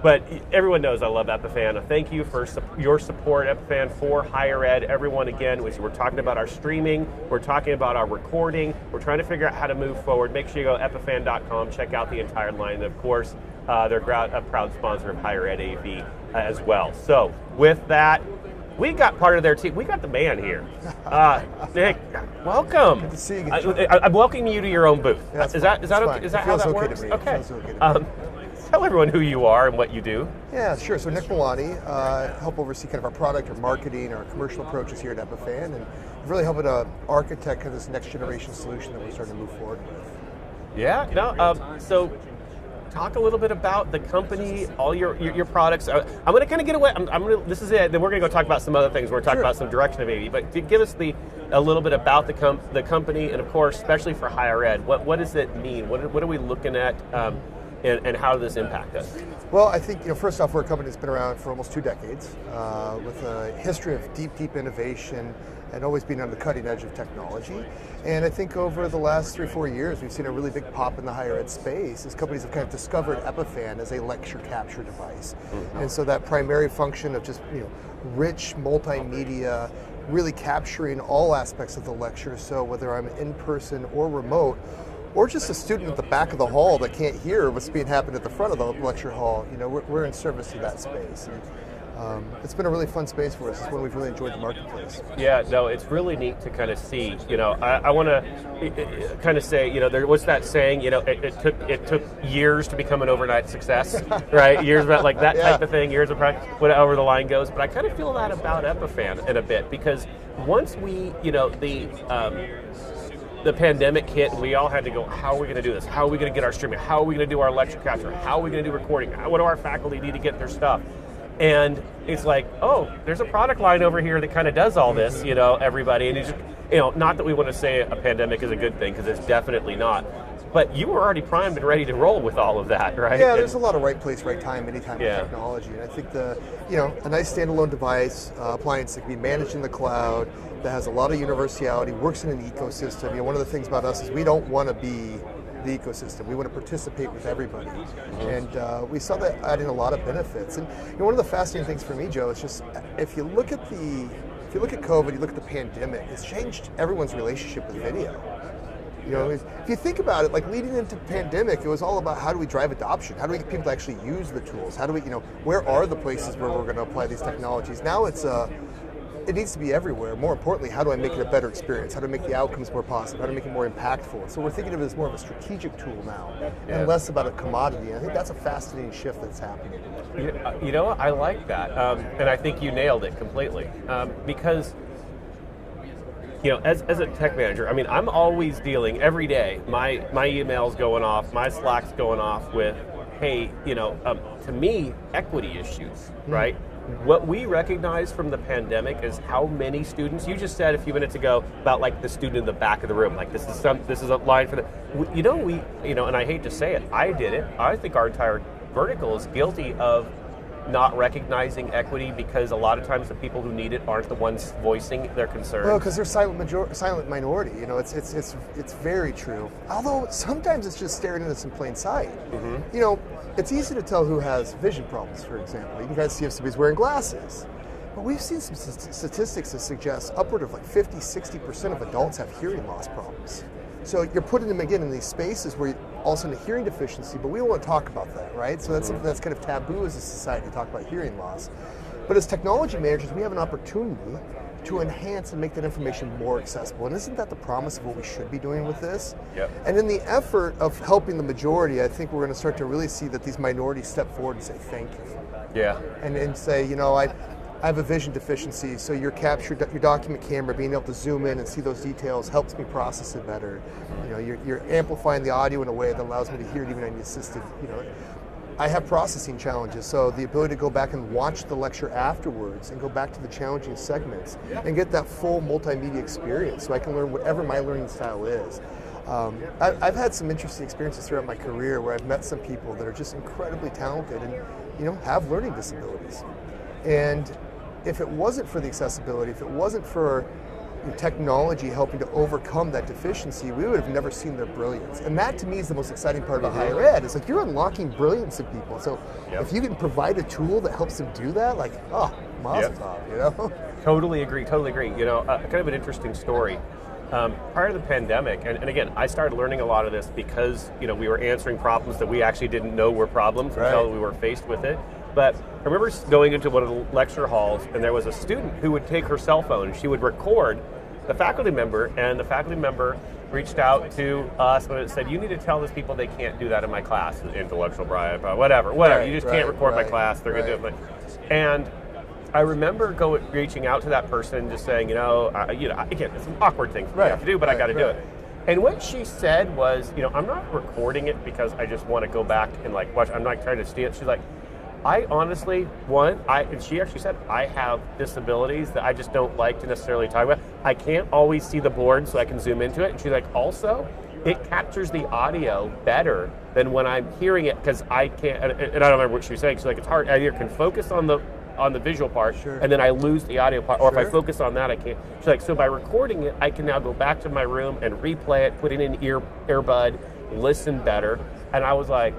But everyone knows I love Epiphan. Thank you for your support, Epiphan, for higher ed. Everyone, again, we're talking about our streaming. We're talking about our recording. We're trying to figure out how to move forward. Make sure you go to epiphan.com, check out the entire line. And of course, they're a proud sponsor of Higher Ed AV as well. So with that, we got part of their team. We got the man here. Nick, welcome. Good to see you. I'm welcoming you to your own booth. Yeah, is that okay? Is that how that works? Okay. Tell everyone who you are and what you do. Yeah, sure. So Nick Milani, help oversee kind of our product, our marketing, our commercial approaches here at Epiphan, and really helping to architect kind of this next generation solution that we're starting to move forward with. Yeah. No. So talk a little bit about the company, all your products. I'm going to kind of get away. This is it. Then we're going to go talk about some other things. We're going to talk about some direction of AV. But give us a little bit about the company, and of course, especially for higher ed. What does it mean? What are we looking at? And how does this impact us? Well, I think, first off, we're a company that's been around for almost 2 decades with a history of deep innovation and always being on the cutting edge of technology. And I think over the last 3 or 4 years, we've seen a really big pop in the higher ed space as companies have kind of discovered Epiphan as a lecture capture device. Mm-hmm. And so that primary function of just, rich multimedia, really capturing all aspects of the lecture. So whether I'm in person or remote, or just a student at the back of the hall that can't hear what's being happened at the front of the lecture hall, we're in service to that space. And, it's been a really fun space for us. It's one we've really enjoyed the marketplace. Yeah, no, it's really neat to kind of see. I want to kind of say, what's that saying? It took years to become an overnight success, right? Years about like that type of thing. Years of practice, whatever the line goes. But I kind of feel that about Epiphan in a bit because once we, the pandemic hit, and we all had to go, how are we going to do this? How are we going to get our streaming? How are we going to do our lecture capture? How are we going to do recording? What do our faculty need to get their stuff? And it's like, oh, there's a product line over here that kind of does all this, everybody. And not that we want to say a pandemic is a good thing, because it's definitely not. But you were already primed and ready to roll with all of that, right? Yeah, there's a lot of right place, right time, anytime with technology. And I think a nice standalone device, appliance that can be managed in the cloud, that has a lot of universality, works in an ecosystem. One of the things about us is we don't want to be the ecosystem. We want to participate with everybody. And we saw that adding a lot of benefits. And one of the fascinating things for me, Joe, is just if you look at COVID, you look at the pandemic, it's changed everyone's relationship with video. If you think about it, like leading into the pandemic, it was all about how do we drive adoption? How do we get people to actually use the tools? How do we, where are the places where we're going to apply these technologies? Now it needs to be everywhere. More importantly, how do I make it a better experience? How do I make the outcomes more positive? How do I make it more impactful? So we're thinking of it as more of a strategic tool now and less about a commodity. And I think that's a fascinating shift that's happening. I like that. And I think you nailed it completely. Because as a tech manager, I'm always dealing every day. My email's going off, my Slack's going off with, hey, to me, equity issues, right? What we recognize from the pandemic is how many students. You just said a few minutes ago about like the student in the back of the room. Like this is a line for the. And I hate to say it, I did it. I think our entire vertical is guilty of not recognizing equity because a lot of times the people who need it aren't the ones voicing their concerns. Well, because they're silent minority. It's very true. Although sometimes it's just staring at us in plain sight. Mm-hmm. It's easy to tell who has vision problems, for example. You guys see if somebody's wearing glasses. But we've seen some statistics that suggest upward of like 50-60% of adults have hearing loss problems. So you're putting them again in these spaces where all of a sudden a hearing deficiency, but we don't want to talk about that, right? So that's something that's kind of taboo as a society to talk about hearing loss. But as technology managers, we have an opportunity to enhance and make that information more accessible. And isn't that the promise of what we should be doing with this? Yep. And in the effort of helping the majority, I think we're going to start to really see that these minorities step forward and say thank you. Yeah. And say, you know, I have a vision deficiency, so your document camera, being able to zoom in and see those details helps me process it better. You know, you're amplifying the audio in a way that allows me to hear it even on the assisted, you know. I have processing challenges, so the ability to go back and watch the lecture afterwards and go back to the challenging segments and get that full multimedia experience so I can learn whatever my learning style is. I've had some interesting experiences throughout my career where I've met some people that are just incredibly talented and, you know, have learning disabilities. And if it wasn't for the accessibility, if it wasn't for technology helping to overcome that deficiency, we would have never seen their brilliance. And that to me is the most exciting part about higher ed. It's like you're unlocking brilliance in people. So if you can provide a tool that helps them do that, like, oh, mazel tov, you know? Totally agree. You know, kind of an interesting story. Prior to the pandemic, and again, I started learning a lot of this because, you know, we were answering problems that we actually didn't know were problems until we were faced with it. But I remember going into one of the lecture halls, and there was a student who would take her cell phone, and she would record the faculty member, and the faculty member reached out to us and said, you need to tell these people they can't do that in my class, intellectual bribe, whatever. You just can't record my class, they're going to do it. And I remember reaching out to that person, just saying, again, it's an awkward thing for me to have to do, but I got to do it. And what she said was, I'm not recording it because I just want to go back and like watch. I'm not trying to steal it. She's like, I honestly, and she actually said, I have disabilities that I just don't like to necessarily talk about. I can't always see the board so I can zoom into it. And she's like, also, it captures the audio better than when I'm hearing it because I can't, and I don't remember what she was saying. She's like, it's hard. I either can focus on the visual part, and then I lose the audio part, or if I focus on that, I can't. She's like, so by recording it, I can now go back to my room and replay it, put it in earbud, listen better. And I was like,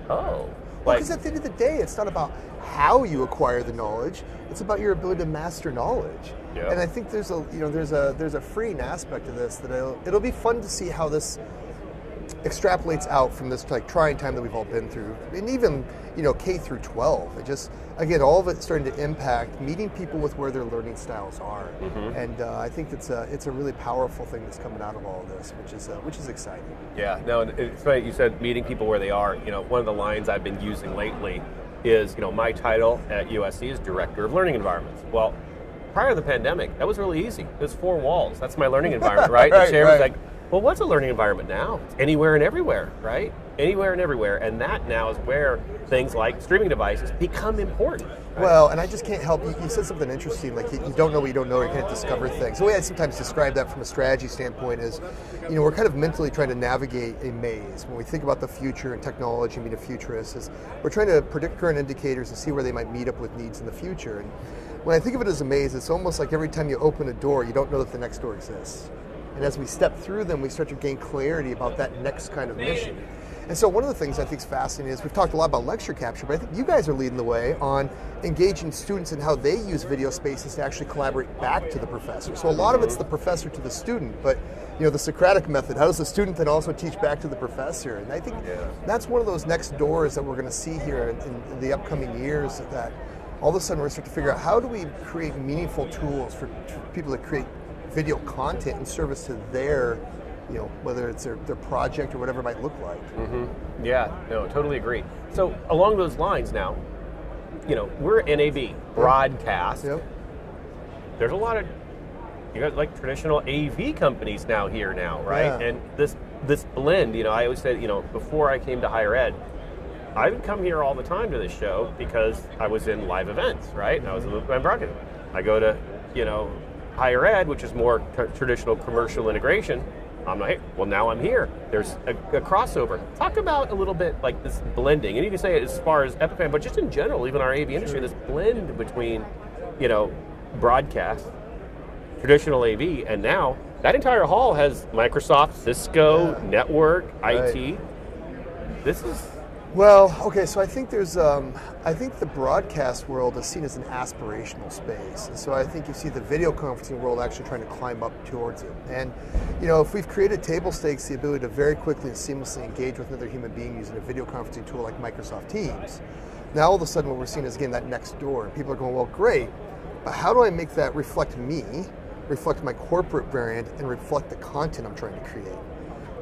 oh. Because at the end of the day, it's not about how you acquire the knowledge; it's about your ability to master knowledge. Yep. And I think there's a freeing aspect to this that it'll be fun to see how this extrapolates out from this like trying time that we've all been through, and even K through 12. It just again all of it's starting to impact meeting people with where their learning styles are, and I think it's a really powerful thing that's coming out of all of this, which is exciting. Yeah, no, and it's funny you said meeting people where they are. One of the lines I've been using lately is my title at USC is Director of Learning Environments. Well, prior to the pandemic, that was really easy. It was 4 walls. That's my learning environment, right? The chair was like, well, what's a learning environment now? It's anywhere and everywhere, right? Anywhere and everywhere. And that now is where things like streaming devices become important. Right? Well, and I just can't help, you said something interesting, like you don't know what you don't know, you can't discover things. The way I sometimes describe that from a strategy standpoint is, we're kind of mentally trying to navigate a maze. When we think about the future and technology and being a futurist, is we're trying to predict current indicators and see where they might meet up with needs in the future. And when I think of it as a maze, it's almost like every time you open a door, you don't know that the next door exists. And as we step through them, we start to gain clarity about that next kind of mission. And so one of the things I think is fascinating is we've talked a lot about lecture capture, but I think you guys are leading the way on engaging students in how they use video spaces to actually collaborate back to the professor. So a lot of it's the professor to the student, but the Socratic method, how does the student then also teach back to the professor? And I think that's one of those next doors that we're going to see here in the upcoming years, that all of a sudden we're going to start to figure out how do we create meaningful tools for people to create video content in service to their, whether it's their project or whatever it might look like. Yeah, no, totally agree. So along those lines now, we're NAB, broadcast. There's a lot of, you got like traditional AV companies here now, right? Yeah. And this blend, I always said, before I came to higher ed, I would come here all the time to this show because I was in live events, right? And I was in broadcast. I go to, higher ed, which is more traditional commercial integration. I'm like, well, now I'm here. There's a crossover. Talk about a little bit like this blending, and you can say it as far as Epiphan, but just in general, even our AV industry, this blend between, broadcast, traditional AV, and now that entire hall has Microsoft, Cisco, network, IT. This is... Well, okay, so I think there's, I think the broadcast world is seen as an aspirational space. And so I think you see the video conferencing world actually trying to climb up towards it. And, if we've created table stakes, the ability to very quickly and seamlessly engage with another human being using a video conferencing tool like Microsoft Teams, now all of a sudden what we're seeing is, again, that next door. And people are going, well, great, But how do I make that reflect me, reflect my corporate brand, and reflect the content I'm trying to create?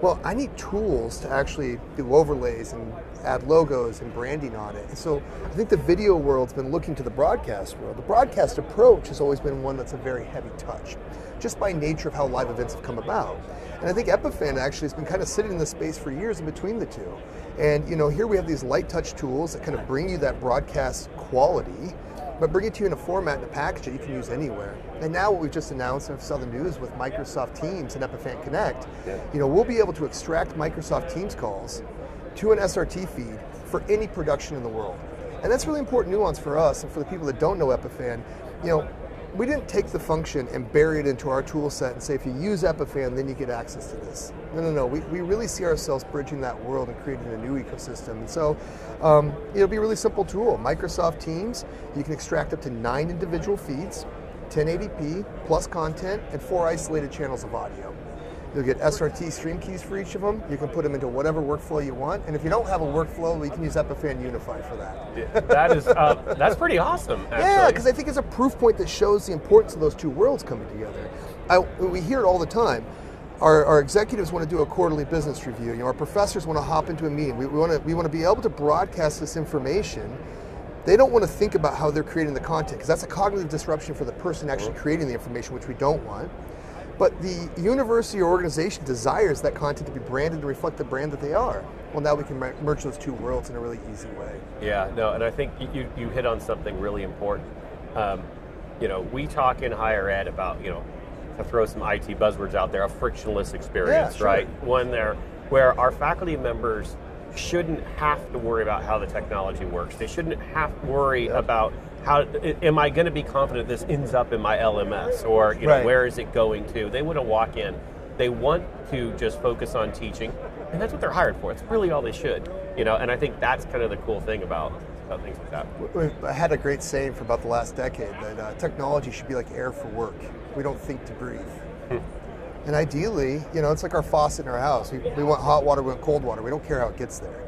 Well, I need tools to actually do overlays and add logos and branding on it. And so I think the video world's been looking to the broadcast world. The broadcast approach has always been one that's a very heavy touch, just by nature of how live events have come about. And I think Epiphan actually has been kind of sitting in the space for years in between the two. And here we have these light touch tools that kind of bring you that broadcast quality, but bring it to you in a format and a package that you can use anywhere. And now what we've just announced, and I saw the news with Microsoft Teams and Epiphan Connect, we'll be able to extract Microsoft Teams calls to an SRT feed for any production in the world. And that's really important nuance for us, and for the people that don't know Epiphan, we didn't take the function and bury it into our tool set and say, if you use Epiphan, then you get access to this. No. We really see ourselves bridging that world and creating a new ecosystem. And so it'll be a really simple tool. Microsoft Teams, you can extract up to 9 individual feeds, 1080p, plus content, and 4 isolated channels of audio. You'll get SRT stream keys for each of them. You can put them into whatever workflow you want. And if you don't have a workflow, we can use Epiphan Unify for that. That's pretty awesome, actually. Yeah, because I think it's a proof point that shows the importance of those two worlds coming together. We hear it all the time. Our executives want to do a quarterly business review. Our professors want to hop into a meeting. We want to be able to broadcast this information. They don't want to think about how they're creating the content, because that's a cognitive disruption for the person actually creating the information, which we don't want. But the university or organization desires that content to be branded to reflect the brand that they are. Well, now we can merge those two worlds in a really easy way. Yeah, no, and I think you hit on something really important. We talk in higher ed about, to throw some IT buzzwords out there, a frictionless experience, right? One there where our faculty members shouldn't have to worry about how the technology works. They shouldn't have to worry about how am I going to be confident this ends up in my LMS, or where is it going to? They want to walk in. They want to just focus on teaching, and that's what they're hired for. It's really all they should, and I think that's kind of the cool thing about things like that. I had a great saying for about the last decade that technology should be like air for work. We don't think to breathe. And ideally, it's like our faucet in our house. We want hot water, we want cold water. We don't care how it gets there.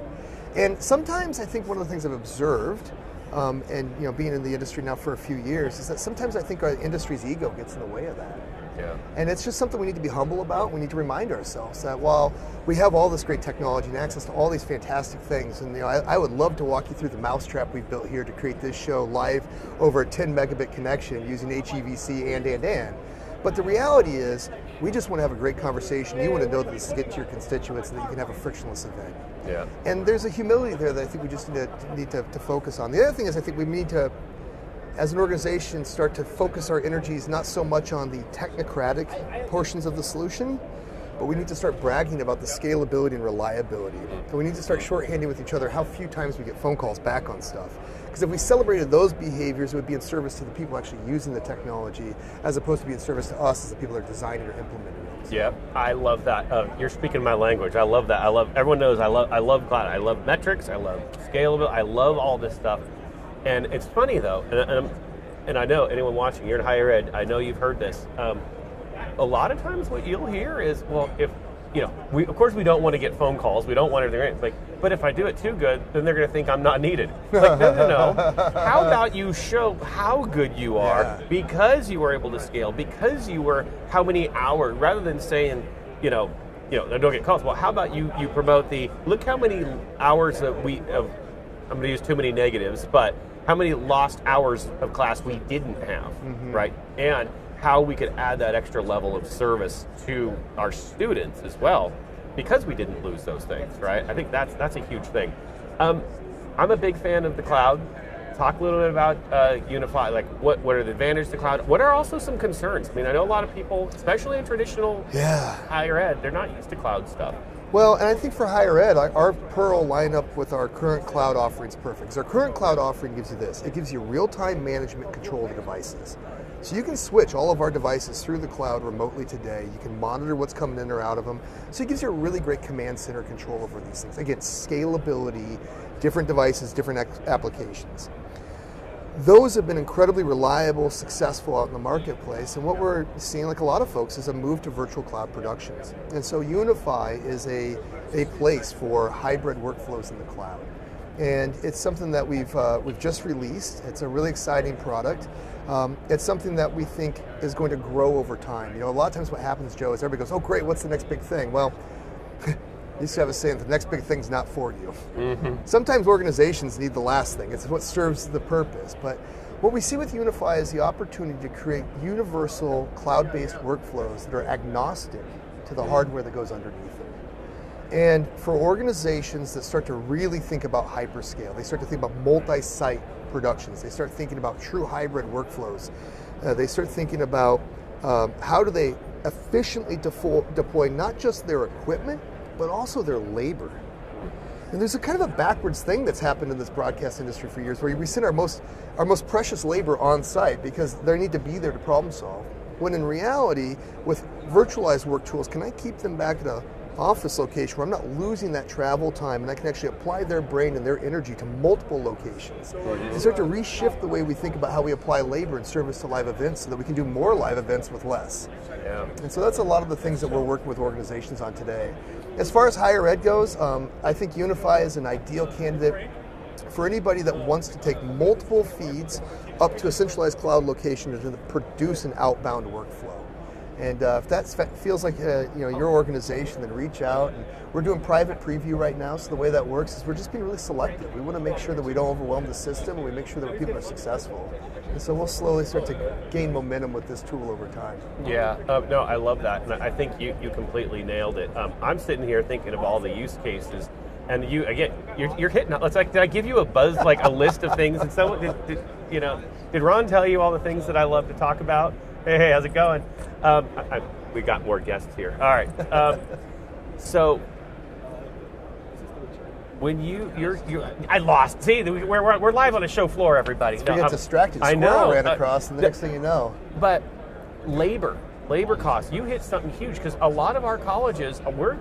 And sometimes I think one of the things I've observed, and being in the industry now for a few years, is that sometimes I think our industry's ego gets in the way of that. Yeah. And it's just something we need to be humble about. We need to remind ourselves that while we have all this great technology and access to all these fantastic things, and I would love to walk you through the mousetrap we've built here to create this show live over a 10 megabit connection using HEVC and. But the reality is, we just want to have a great conversation. You want to know that this is getting to your constituents and that you can have a frictionless event. Yeah. And there's a humility there that I think we just need to focus on. The other thing is, I think we need to, as an organization, start to focus our energies not so much on the technocratic portions of the solution, but we need to start bragging about the scalability and reliability. And we need to start shorthanding with each other how few times we get phone calls back on stuff. Because if we celebrated those behaviors, it would be in service to the people actually using the technology, as opposed to be in service to us as the people that are designing or implementing it. Yeah, I love that. You're speaking my language. I love that. Everyone knows I love cloud. I love metrics. I love scalability. I love all this stuff. And it's funny though, and I know anyone watching, you're in higher ed, I know you've heard this. A lot of times what you'll hear is, well, if, of course we don't want to get phone calls, we don't want everything, but if I do it too good, then they're going to think I'm not needed. No. How about you show how good you are because you were able to scale, because you were how many hours, rather than saying, don't get calls. Well, how about you promote look how many hours that I'm going to use too many negatives, but how many lost hours of class we didn't have, right? And how we could add that extra level of service to our students as well, because we didn't lose those things, right? I think that's a huge thing. I'm a big fan of the cloud. Talk a little bit about Unify, like what are the advantages of the cloud? What are also some concerns? I mean, I know a lot of people, especially in traditional higher ed, they're not used to cloud stuff. Well, and I think for higher ed, our Pearl lineup with our current cloud offering is perfect. Because our current cloud offering gives you this. It gives you real-time management control of the devices. So you can switch all of our devices through the cloud remotely today. You can monitor what's coming in or out of them. So it gives you a really great command center control over these things. Again, scalability, different devices, different applications. Those have been incredibly reliable, successful out in the marketplace, and what we're seeing, like a lot of folks, is a move to virtual cloud productions. And so Unify is a place for hybrid workflows in the cloud. and it's something that we've just released. It's a really exciting product. It's something that we think is going to grow over time. A lot of times what happens, Joe, is everybody goes, "Oh, great! What's the next big thing?" Well, you used to have a saying, "The next big thing's not for you." Mm-hmm. Sometimes organizations need the last thing. It's what serves the purpose. But what we see with Unify is the opportunity to create universal cloud-based workflows that are agnostic to the hardware that goes underneath it. And for organizations that start to really think about hyperscale, they start to think about multi-site productions, they start thinking about true hybrid workflows, they start thinking about how do they efficiently deploy not just their equipment, but also their labor. And there's a kind of a backwards thing that's happened in this broadcast industry for years, where we send our most precious labor on site because they need to be there to problem solve. When in reality, with virtualized work tools, can I keep them back at a office location where I'm not losing that travel time, and I can actually apply their brain and their energy to multiple locations and start to reshift the way we think about how we apply labor and service to live events so that we can do more live events with less. Yeah. And so that's a lot of the things that we're working with organizations on today. As far as higher ed goes, I think Unify is an ideal candidate for anybody that wants to take multiple feeds up to a centralized cloud location to produce an outbound workflow. And if that feels like your organization, then reach out. And we're doing private preview right now, so the way that works is we're just being really selective. We want to make sure that we don't overwhelm the system, and we make sure that people are successful. And so we'll slowly start to gain momentum with this tool over time. Yeah, no, I love that, and I think you completely nailed it. I'm sitting here thinking of all the use cases, and you again, you're hitting. It's like, did I give you a buzz, like a list of things? And someone did Ron tell you all the things that I love to talk about? Hey, how's it going? We got more guests here. All right. So when you're I lost. See, we're live on a show floor, everybody. We get distracted. I know. Ran across, and the next thing you know. But labor costs. You hit something huge because a lot of our colleges, we're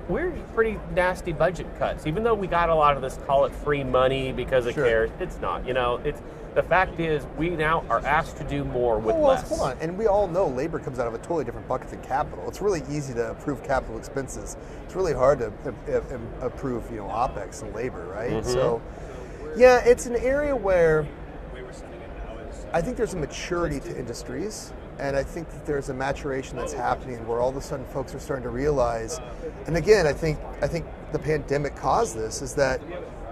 pretty nasty budget cuts. Even though we got a lot of this, call it free money because of CARES, it's not. It's. The fact is, we now are asked to do more with less. Hold on, and we all know labor comes out of a totally different bucket than capital. It's really easy to approve capital expenses. It's really hard to approve, OpEx and labor, right? Mm-hmm. So, yeah, it's an area where I think there's a maturity to industries, and I think that there's a maturation that's happening where all of a sudden folks are starting to realize, and again, I think the pandemic caused this, is that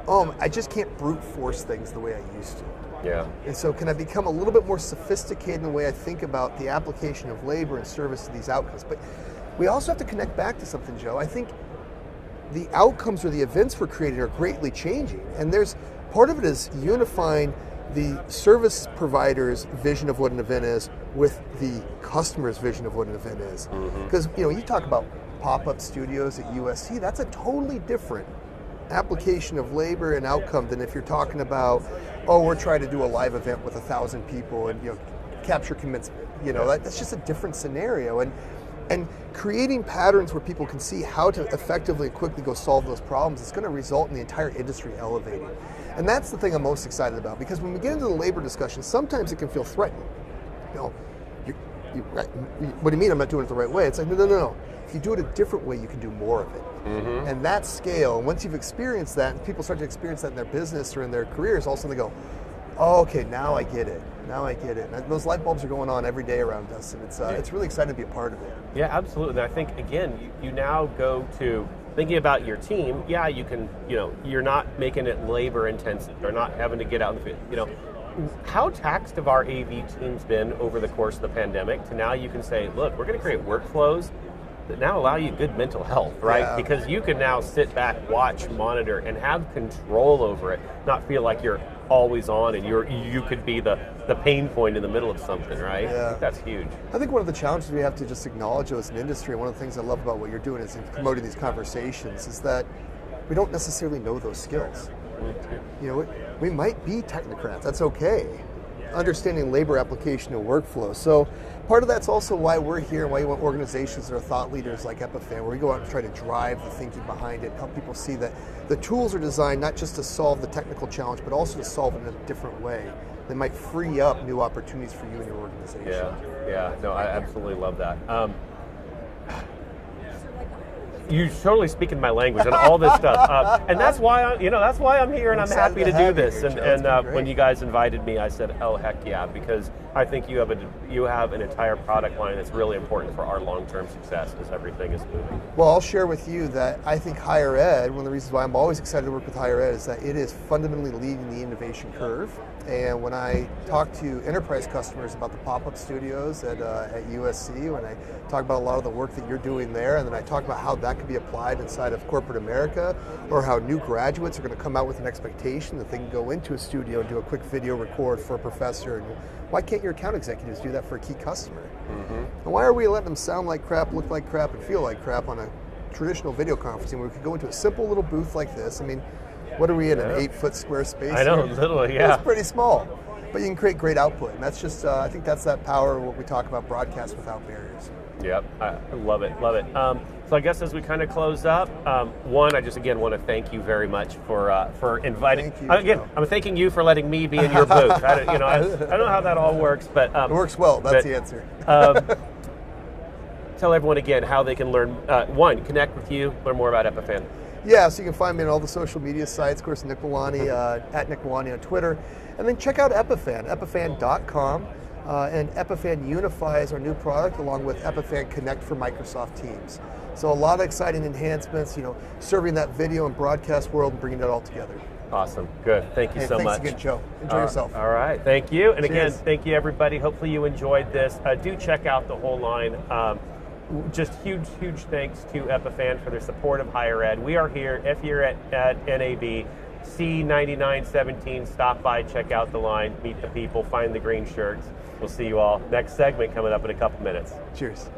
I just can't brute force things the way I used to. Yeah. And so can I become a little bit more sophisticated in the way I think about the application of labor and service to these outcomes? But we also have to connect back to something, Joe. I think the outcomes or the events we're creating are greatly changing. And there's part of it is unifying the service provider's vision of what an event is with the customer's vision of what an event is. Because, you talk about pop-up studios at USC, that's a totally different application of labor and outcome than if you're talking about, we're trying to do a live event with 1,000 people and capture commencement. That's just a different scenario. And creating patterns where people can see how to effectively and quickly go solve those problems is going to result in the entire industry elevating. And that's the thing I'm most excited about, because when we get into the labor discussion, sometimes it can feel threatening. What do you mean I'm not doing it the right way? It's like, no. If you do it a different way, you can do more of it. Mm-hmm. And that scale, and once you've experienced that, and people start to experience that in their business or in their careers, all of a sudden they go, okay, now I get it. And those light bulbs are going on every day around us, and it's really exciting to be a part of it. Yeah, absolutely. And I think, again, you now go to thinking about your team. Yeah, you can, you're not making it labor intensive. You're not having to get out in the field. How taxed have our AV teams been over the course of the pandemic to now you can say, look, we're going to create workflows that now allow you good mental health, right? Yeah. Because you can now sit back, watch, monitor, and have control over it, not feel like you're always on and you could be the pain point in the middle of something, right? Yeah. I think that's huge. I think one of the challenges we have to just acknowledge as an industry, and one of the things I love about what you're doing is in promoting these conversations, is that we don't necessarily know those skills. We might be technocrats, that's okay. Understanding labor application and workflow. So part of that's also why we're here and why you want organizations that are thought leaders like Epiphan, where we go out and try to drive the thinking behind it, help people see that the tools are designed not just to solve the technical challenge, but also to solve it in a different way that might free up new opportunities for you and your organization. Yeah, no, I absolutely love that. you totally speaking my language and all this stuff, and that's why that's why I'm here, and I'm happy to do this. And when you guys invited me, I said, "Oh heck yeah!" Because I think you have an entire product line that's really important for our long-term success as everything is moving. Well, I'll share with you that I think higher ed, one of the reasons why I'm always excited to work with higher ed is that it is fundamentally leading the innovation curve. And when I talk to enterprise customers about the pop-up studios at USC, when I talk about a lot of the work that you're doing there, and then I talk about how that could be applied inside of corporate America, or how new graduates are going to come out with an expectation that they can go into a studio and do a quick video record for a professor. And why can't your account executives do that for a key customer? Mm-hmm. And why are we letting them sound like crap, look like crap, and feel like crap on a traditional video conferencing where we could go into a simple little booth like this? I mean, what are we in, an 8-foot square space? I know, literally, yeah. It's pretty small, but you can create great output, and that's just, I think that's that power of what we talk about, broadcast without barriers. Yep, I love it, love it. So I guess as we kind of close up, one, I just again want to thank you very much for inviting. Thank you, again, Joe. I'm thanking you for letting me be in your booth. I don't know how that all works, but it works well. That's the answer. Tell everyone again how they can learn. One, connect with you, learn more about Epiphan. Yeah, so you can find me on all the social media sites. Of course, Nick Milani, at Nick Milani on Twitter. And then check out Epiphan, epiphan.com. And Epiphan Unify is our new product, along with Epiphan Connect for Microsoft Teams. So a lot of exciting enhancements, serving that video and broadcast world and bringing it all together. Awesome. Good. Thank you so thanks much. Again, Joe. Enjoy yourself. All right. Thank you. And Cheers. again, thank you, everybody. Hopefully you enjoyed this. Do check out the whole line. Just huge thanks to Epiphan for their support of higher ed. We are here. If you're at NAB, C9917, stop by, check out the line, meet the people, find the green shirts. We'll see you all. Next segment coming up in a couple minutes. Cheers.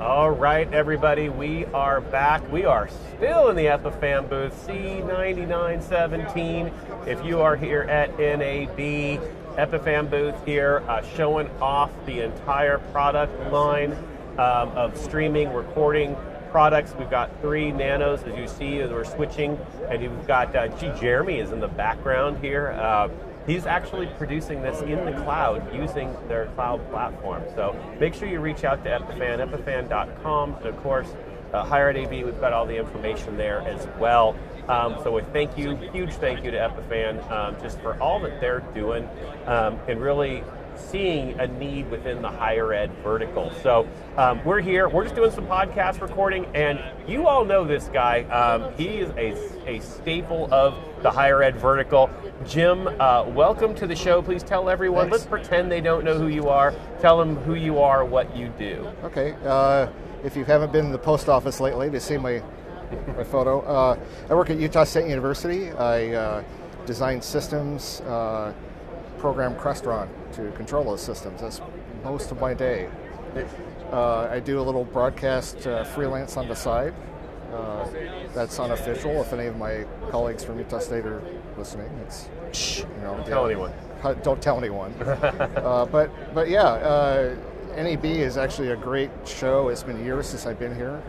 All right, everybody, we are back. We are still in the Epiphan booth, C9917. If you are here at NAB, Epiphan booth here, showing off the entire product line of streaming, recording products. We've got 3 nanos, as you see, as we're switching, and you've got, Jeremy is in the background here. He's actually producing this in the cloud using their cloud platform. So make sure you reach out to Epiphan, epiphan.com. And of course, Hire at AB, we've got all the information there as well. So a huge thank you to Epiphan just for all that they're doing and really seeing a need within the higher ed vertical. So we're here, we're just doing some podcast recording, and you all know this guy. He is a staple of the higher ed vertical. Jim, welcome to the show. Please tell everyone. Thanks. Let's pretend they don't know who you are. Tell them who you are, what you do. Okay. If you haven't been to the post office lately to see my photo, I work at Utah State University. I design systems, program Crestron to control those systems. That's most of my day. I do a little broadcast freelance on the side. That's unofficial. If any of my colleagues from Utah State are listening, it's Don't tell anyone. Don't tell anyone. But yeah, NAB is actually a great show. It's been years since I've been here.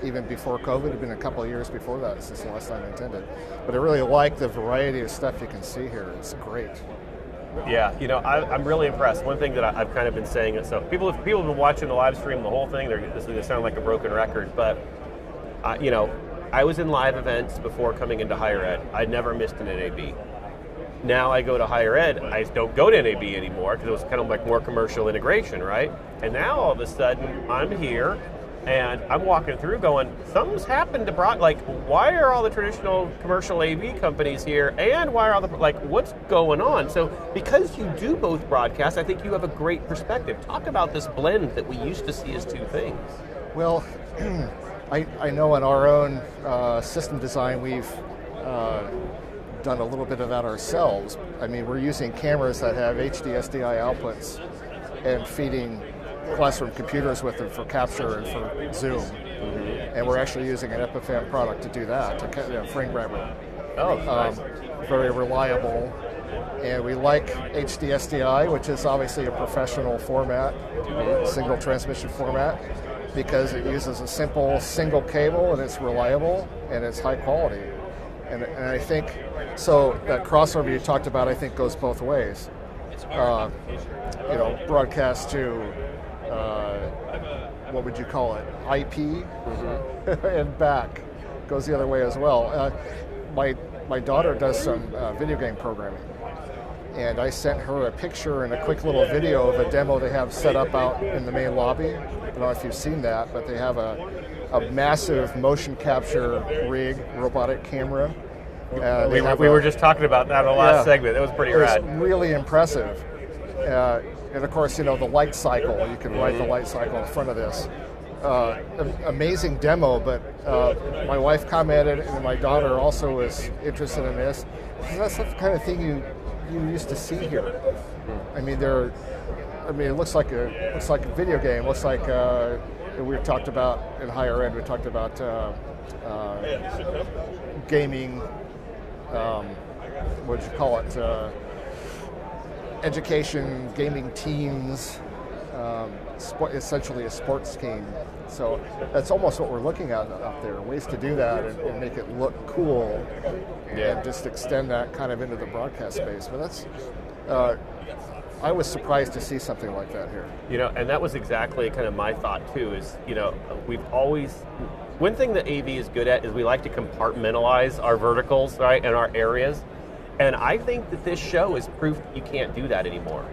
Even before COVID, it's been a couple of years before that since the last time I attended. But I really like the variety of stuff you can see here. It's great. Yeah, I'm really impressed. One thing that I've kind of been saying, so people have been watching the live stream, the whole thing, this is going to sound like a broken record, but I was in live events before coming into higher ed. I never missed an NAB. Now I go to higher ed, I don't go to NAB anymore because it was kind of like more commercial integration, right? And now all of a sudden I'm here and I'm walking through going, something's happened to why are all the traditional commercial AV companies here, and why are all what's going on? So because you do both broadcasts, I think you have a great perspective. Talk about this blend that we used to see as two things. Well, I know in our own system design, we've done a little bit of that ourselves. I mean, we're using cameras that have HD SDI outputs and feeding classroom computers with them for capture and for Zoom. Mm-hmm. And we're actually using an Epiphan product to do that, frame grabber. Oh, nice. Very reliable. And we like HD SDI, which is obviously a professional format, single transmission format, because it uses a simple single cable and it's reliable and it's high quality. And I think, so that crossover you talked about, I think goes both ways. Broadcast to, what would you call it, IP, and back goes the other way as well. My daughter does some video game programming, and I sent her a picture and a quick little video of a demo they have set up out in the main lobby. I don't know if you've seen that, but they have a massive motion capture rig, robotic camera. We were just talking about that in the last segment. That was pretty rad. It's really impressive. And of course, the light cycle, you can ride the light cycle in front of this. Amazing demo, but my wife commented, and my daughter also was interested in this. That's the kind of thing you used to see here. I mean, it looks like a video game. It looks like we talked about in higher ed. We talked about gaming. What do you call it? Education, gaming teams, essentially a sports team. So that's almost what we're looking at up there, ways to do that and make it look cool and just extend that kind of into the broadcast space. But that's, I was surprised to see something like that here. And that was exactly kind of my thought too, is, we've always, one thing that AV is good at is we like to compartmentalize our verticals, right, and our areas. And I think that this show is proof that you can't do that anymore.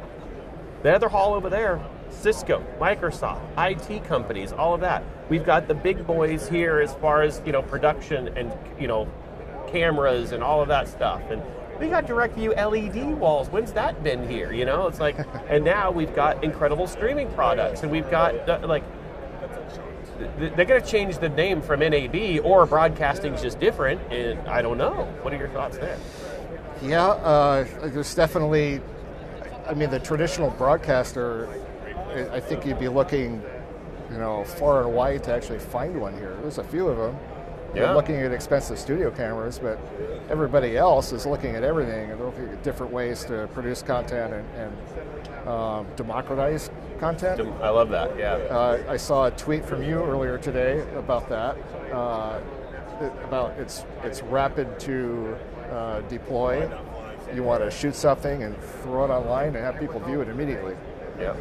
The other hall over there, Cisco, Microsoft, IT companies, all of that. We've got the big boys here as far as, production and, cameras and all of that stuff. And we got DirectView LED walls. When's that been here? It's like, and now we've got incredible streaming products, and we've got, they're going to change the name from NAB, or broadcasting's just different, and I don't know. What are your thoughts there? Yeah, there's definitely, the traditional broadcaster, I think you'd be looking far and wide to actually find one here. There's a few of them. Yeah. They're looking at expensive studio cameras, but everybody else is looking at everything and looking at different ways to produce content and democratize content. I love that. Yeah. I saw a tweet from you earlier today about that. About it's rapid to deploy. You want to shoot something and throw it online and have people view it immediately. Yeah.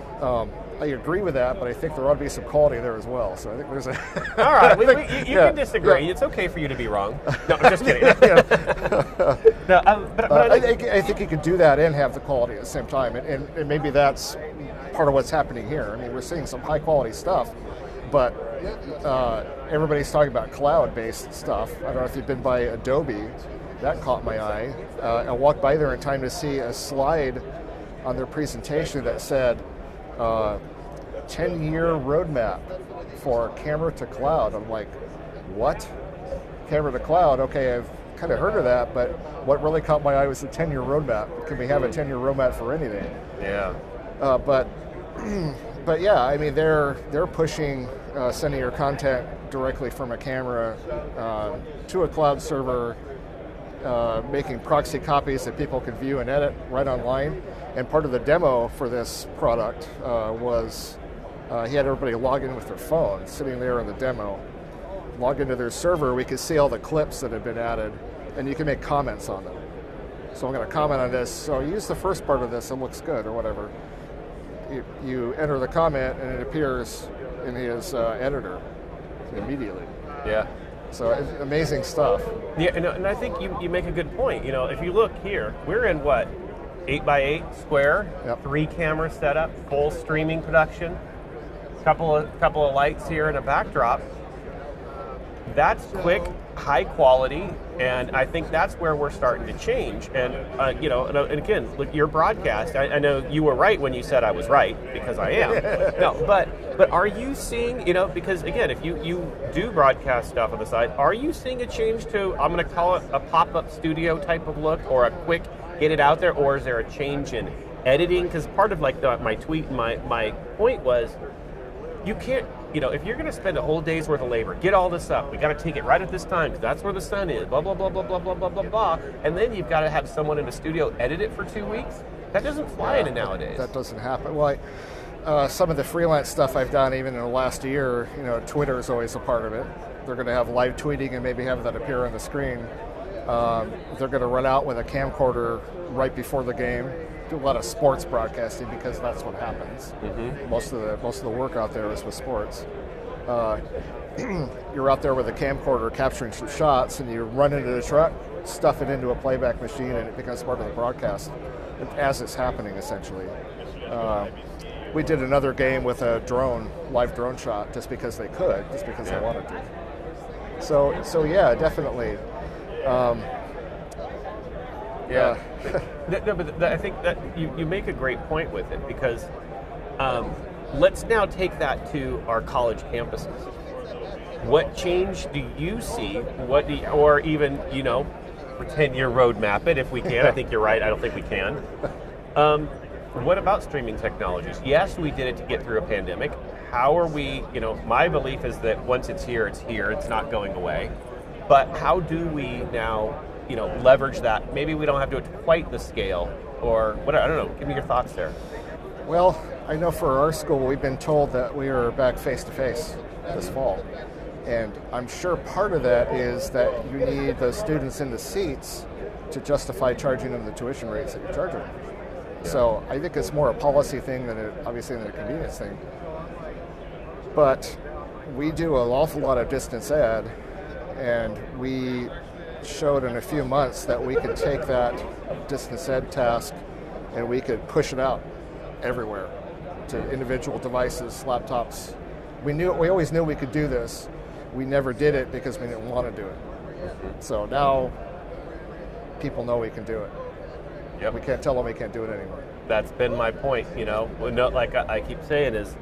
I agree with that, but I think there ought to be some quality there as well. So I think there's a. All right, you can disagree. Yeah. It's okay for you to be wrong. No, I'm just kidding. No, but I think you could do that and have the quality at the same time, and maybe that's part of what's happening here. I mean, we're seeing some high quality stuff, but everybody's talking about cloud-based stuff. I don't know if you've been by Adobe. That caught my eye. I walked by there in time to see a slide on their presentation that said 10-year roadmap for camera to cloud. I'm like, what? Camera to cloud? Okay, I've kind of heard of that, but what really caught my eye was the 10-year roadmap. Can we have a 10-year roadmap for anything? Yeah. But yeah, I mean, they're pushing sending your content directly from a camera to a cloud server, making proxy copies that people can view and edit right online. And part of the demo for this product was he had everybody log in with their phone, sitting there in the demo, log into their server. We could see all the clips that have been added, and you can make comments on them. So I'm going to comment on this. So use the first part of this, it looks good, or whatever. You enter the comment, and it appears in his editor immediately. Yeah. So amazing stuff. Yeah, and I think you make a good point. If you look here, we're in what, 8x8 square, Yep. 3 camera setup, full streaming production, couple of lights here and a backdrop. That's quick, high quality, and I think that's where we're starting to change. And and again, look, your broadcast. I know you were right when you said I was right, because I am. No, but are you seeing? Because again, if you do broadcast stuff on the side, are you seeing a change to? I'm going to call it a pop-up studio type of look, or a quick get it out there, or is there a change in editing? Because part of my tweet, my point was, you can't. If you're going to spend a whole day's worth of labor, get all this up, we got to take it right at this time because that's where the sun is, blah, blah, blah, blah, blah, blah, blah, blah, blah, and then you've got to have someone in the studio edit it for 2 weeks. That doesn't fly in nowadays. That doesn't happen. Well, some of the freelance stuff I've done even in the last year, Twitter is always a part of it. They're going to have live tweeting and maybe have that appear on the screen. They're going to run out with a camcorder right before the game. Do a lot of sports broadcasting because that's what happens. Mm-hmm. Most of the work out there is with sports. You're out there with a camcorder capturing some shots, and you run into the truck, stuff it into a playback machine, and it becomes part of the broadcast as it's happening. Essentially, we did another game with a live drone shot, just because they could, just because they wanted to. So yeah, definitely. Yeah. But I think that you make a great point with it, because let's now take that to our college campuses. What change do you see? Or even, pretend you're roadmap it if we can. I think you're right. I don't think we can. What about streaming technologies? Yes, we did it to get through a pandemic. How are we, my belief is that once it's here, it's not going away. But how do we now, leverage that? Maybe we don't have to do it to quite the scale, or whatever. I don't know. Give me your thoughts there. Well, I know for our school, we've been told that we are back face-to-face this fall. And I'm sure part of that is that you need the students in the seats to justify charging them the tuition rates that you're charging them. Yeah. So I think it's more a policy thing than a convenience thing. But we do an awful lot of distance ed, and we showed in a few months that we could take that distance ed task and we could push it out everywhere to individual devices, laptops. We always knew we could do this. We never did it because we didn't want to do it. So now people know we can do it. Yep. We can't tell them we can't do it anymore. That's been my point, like I keep saying, is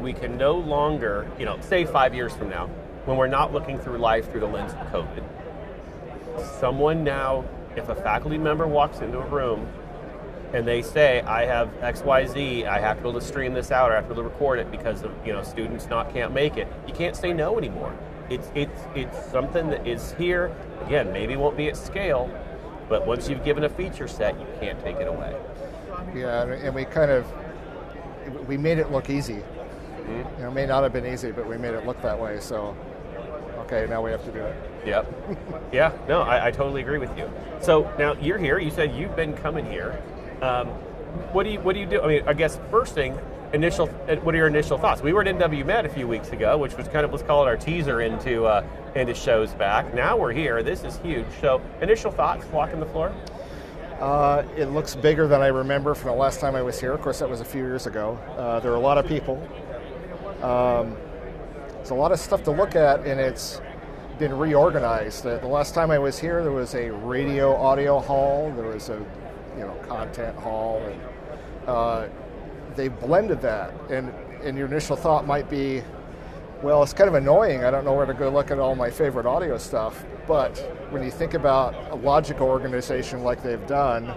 we can no longer, say 5 years from now, when we're not looking through life through the lens of COVID, someone now, if a faculty member walks into a room and they say, I have XYZ, I have to be able to stream this out, or I have to be able to record it because of students can't make it, you can't say no anymore. It's something that is here. Again, maybe won't be at scale, but once you've given a feature set, you can't take it away. Yeah, and we made it look easy. Mm-hmm. It may not have been easy, but we made it look that way. So, okay, now we have to do it. Yep. Yeah. No, I totally agree with you. So now you're here. You said you've been coming here. What do you do? I mean, I guess first thing, what are your initial thoughts? We were at NW Met a few weeks ago, which was kind of, let's call it our teaser into shows back. Now we're here. This is huge. So initial thoughts, walking the floor? It looks bigger than I remember from the last time I was here. Of course, that was a few years ago. There are a lot of people. There's a lot of stuff to look at, and it's been reorganized. The last time I was here, there was a radio audio hall. There was a content hall, and they blended that. And your initial thought might be, well, it's kind of annoying. I don't know where to go look at all my favorite audio stuff. But when you think about a logical organization like they've done,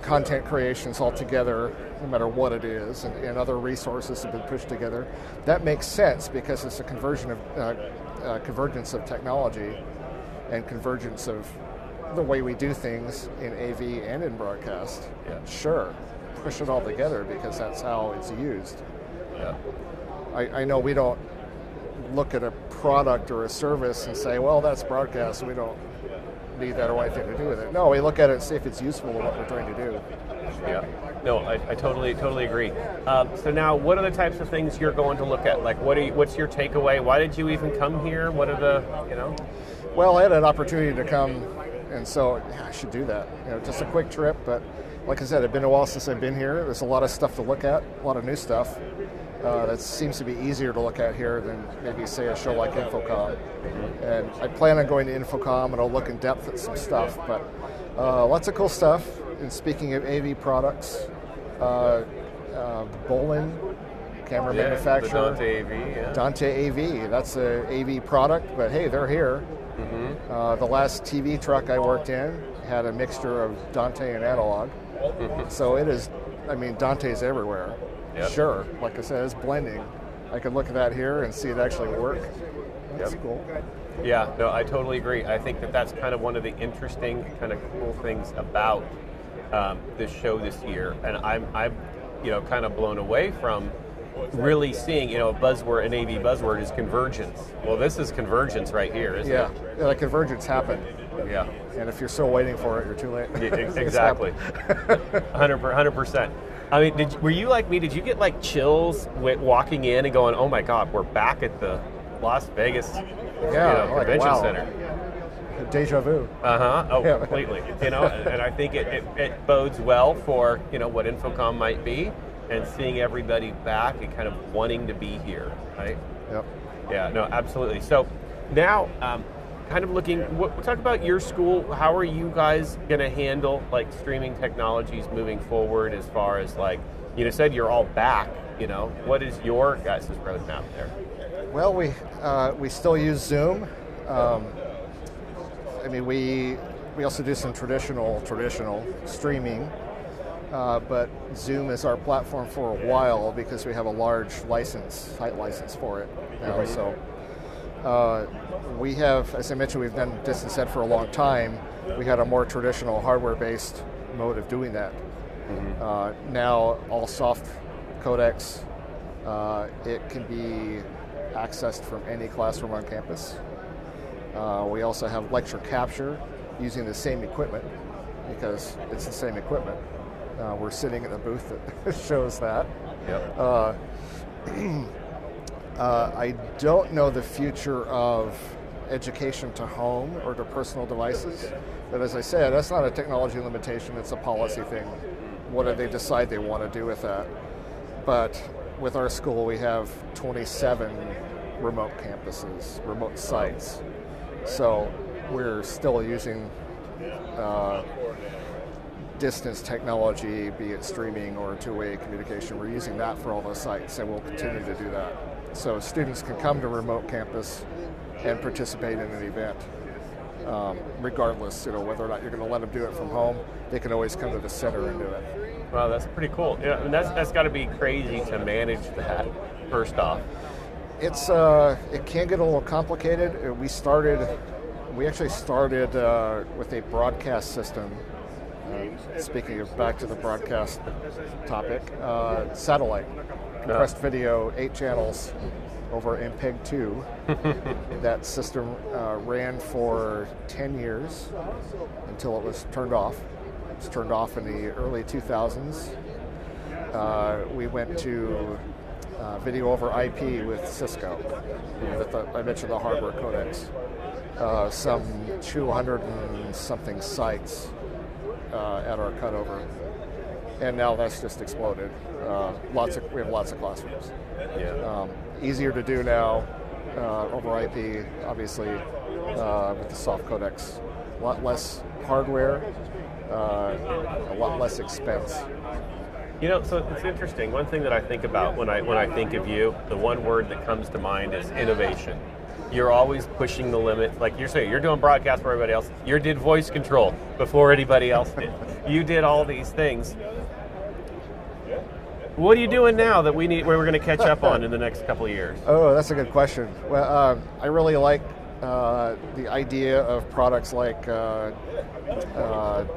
content creations all together, no matter what it is, and other resources have been pushed together, that makes sense because it's a convergence of technology and convergence of the way we do things in AV and in broadcast. Yeah. Sure, push it all together because that's how it's used. Yeah. I know we don't look at a product or a service and say, well, that's broadcast, so we don't need that or anything to do with it. No, we look at it and see if it's useful in what we're trying to do. Yeah. No, I totally agree. So now, what are the types of things you're going to look at? Like, what's your takeaway? Why did you even come here? What are the, Well, I had an opportunity to come, and so I should do that. Just a quick trip, but like I said, it's been a while since I've been here. There's a lot of stuff to look at, a lot of new stuff. That seems to be easier to look at here than maybe, say, a show like Infocom. And I plan on going to Infocom, and I'll look in depth at some stuff. But lots of cool stuff. And speaking of AV products, Bolin, camera manufacturer. Dante AV, yeah. Dante AV, that's an AV product, but hey, they're here. Mm-hmm. The last TV truck I worked in had a mixture of Dante and analog. So it is, Dante's everywhere. Yep. Sure, like I said, it's blending. I could look at that here and see it actually work. That's cool. Yeah, no, I totally agree. I think that's kind of one of the interesting, kind of cool things about this show this year, and I'm kind of blown away from really seeing, a buzzword, an AV buzzword is convergence. Well, this is convergence right here, isn't it? Yeah, the convergence happened. Yeah. And if you're still waiting for it, you're too late. Exactly. 100%. I mean, were you like me? Did you get like chills walking in and going, "Oh my God, we're back at the Las Vegas convention center"? Deja vu. Oh, yeah. Completely. And I think it bodes well for what Infocom might be, and seeing everybody back and kind of wanting to be here, right? Yep. Yeah. No, absolutely. So now, kind of looking, talk about your school. How are you guys going to handle like streaming technologies moving forward? As far as like, said you're all back. What is your guys' roadmap there? Well, we still use Zoom. We also do some traditional streaming, but Zoom is our platform for a while because we have a large site license for it now. Right. So we have, as I mentioned, we've done distance ed for a long time. We had a more traditional hardware-based mode of doing that. Mm-hmm. Now all soft codecs, it can be accessed from any classroom on campus. We also have lecture capture using the same equipment because it's the same equipment. We're sitting in a booth that shows that. Yep. I don't know the future of education to home or to personal devices, but as I said, that's not a technology limitation, it's a policy thing. What do they decide they want to do with that? But with our school, we have 27 remote campuses, remote sites. So we're still using distance technology, be it streaming or two-way communication. We're using that for all those sites, and we'll continue to do that. So students can come to remote campus and participate in an event. regardless, whether or not you're going to let them do it from home, they can always come to the center and do it. Wow, that's pretty cool. Yeah, and that's got to be crazy to manage that. First off, it can get a little complicated. We actually started with a broadcast system. Speaking of back to the broadcast topic, satellite compressed video, 8 channels over MPEG-2. That system ran for 10 years until it was turned off. It was turned off in the early 2000s. We went to video over IP with Cisco. I mentioned the hardware codecs. Some 200 and something sites at our cutover, and now that's just exploded. We have lots of classrooms. Yeah. Easier to do now over IP, obviously, with the soft codecs. A lot less hardware, a lot less expense. So it's interesting. One thing that I think about when I think of you, the one word that comes to mind is innovation. You're always pushing the limit. Like you're saying, you're doing broadcast for everybody else. You did voice control before anybody else did. You did all these things. What are you doing now that we're going to catch up on in the next couple of years? Oh, that's a good question. Well, I really like the idea of products like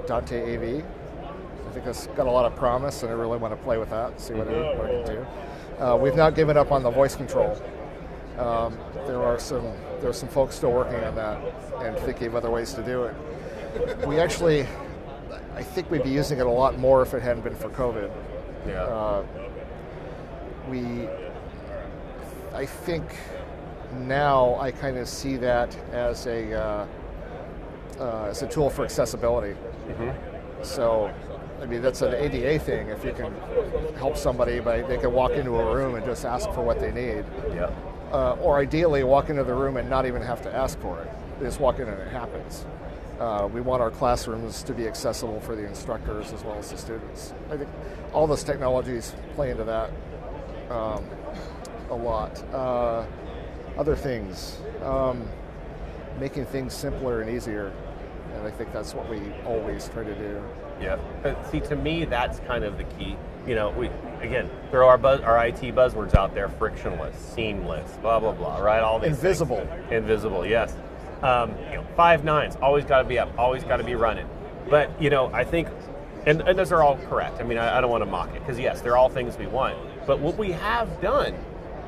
Dante AV. I think it's got a lot of promise, and I really want to play with that, see what it can do. We've not given up on the voice control. There are some folks still working on that and thinking of other ways to do it. I think we'd be using it a lot more if it hadn't been for COVID. Yeah. I think now I kind of see that as a tool for accessibility. Mm-hmm. So, that's an ADA thing. If you can help somebody they can walk into a room and just ask for what they need. Yeah. Or ideally walk into the room and not even have to ask for it. They just walk in and it happens. We want our classrooms to be accessible for the instructors as well as the students. I think all those technologies play into that a lot. Other things, making things simpler and easier, and I think that's what we always try to do. Yeah. But see, to me, that's kind of the key. We again throw our IT buzzwords out there: frictionless, seamless, blah blah blah. Right? All these invisible. Things. Invisible. Yes. 5 nines, always got to be up, always got to be running. But I think, and those are all correct. I don't want to mock it because yes, they're all things we want. But what we have done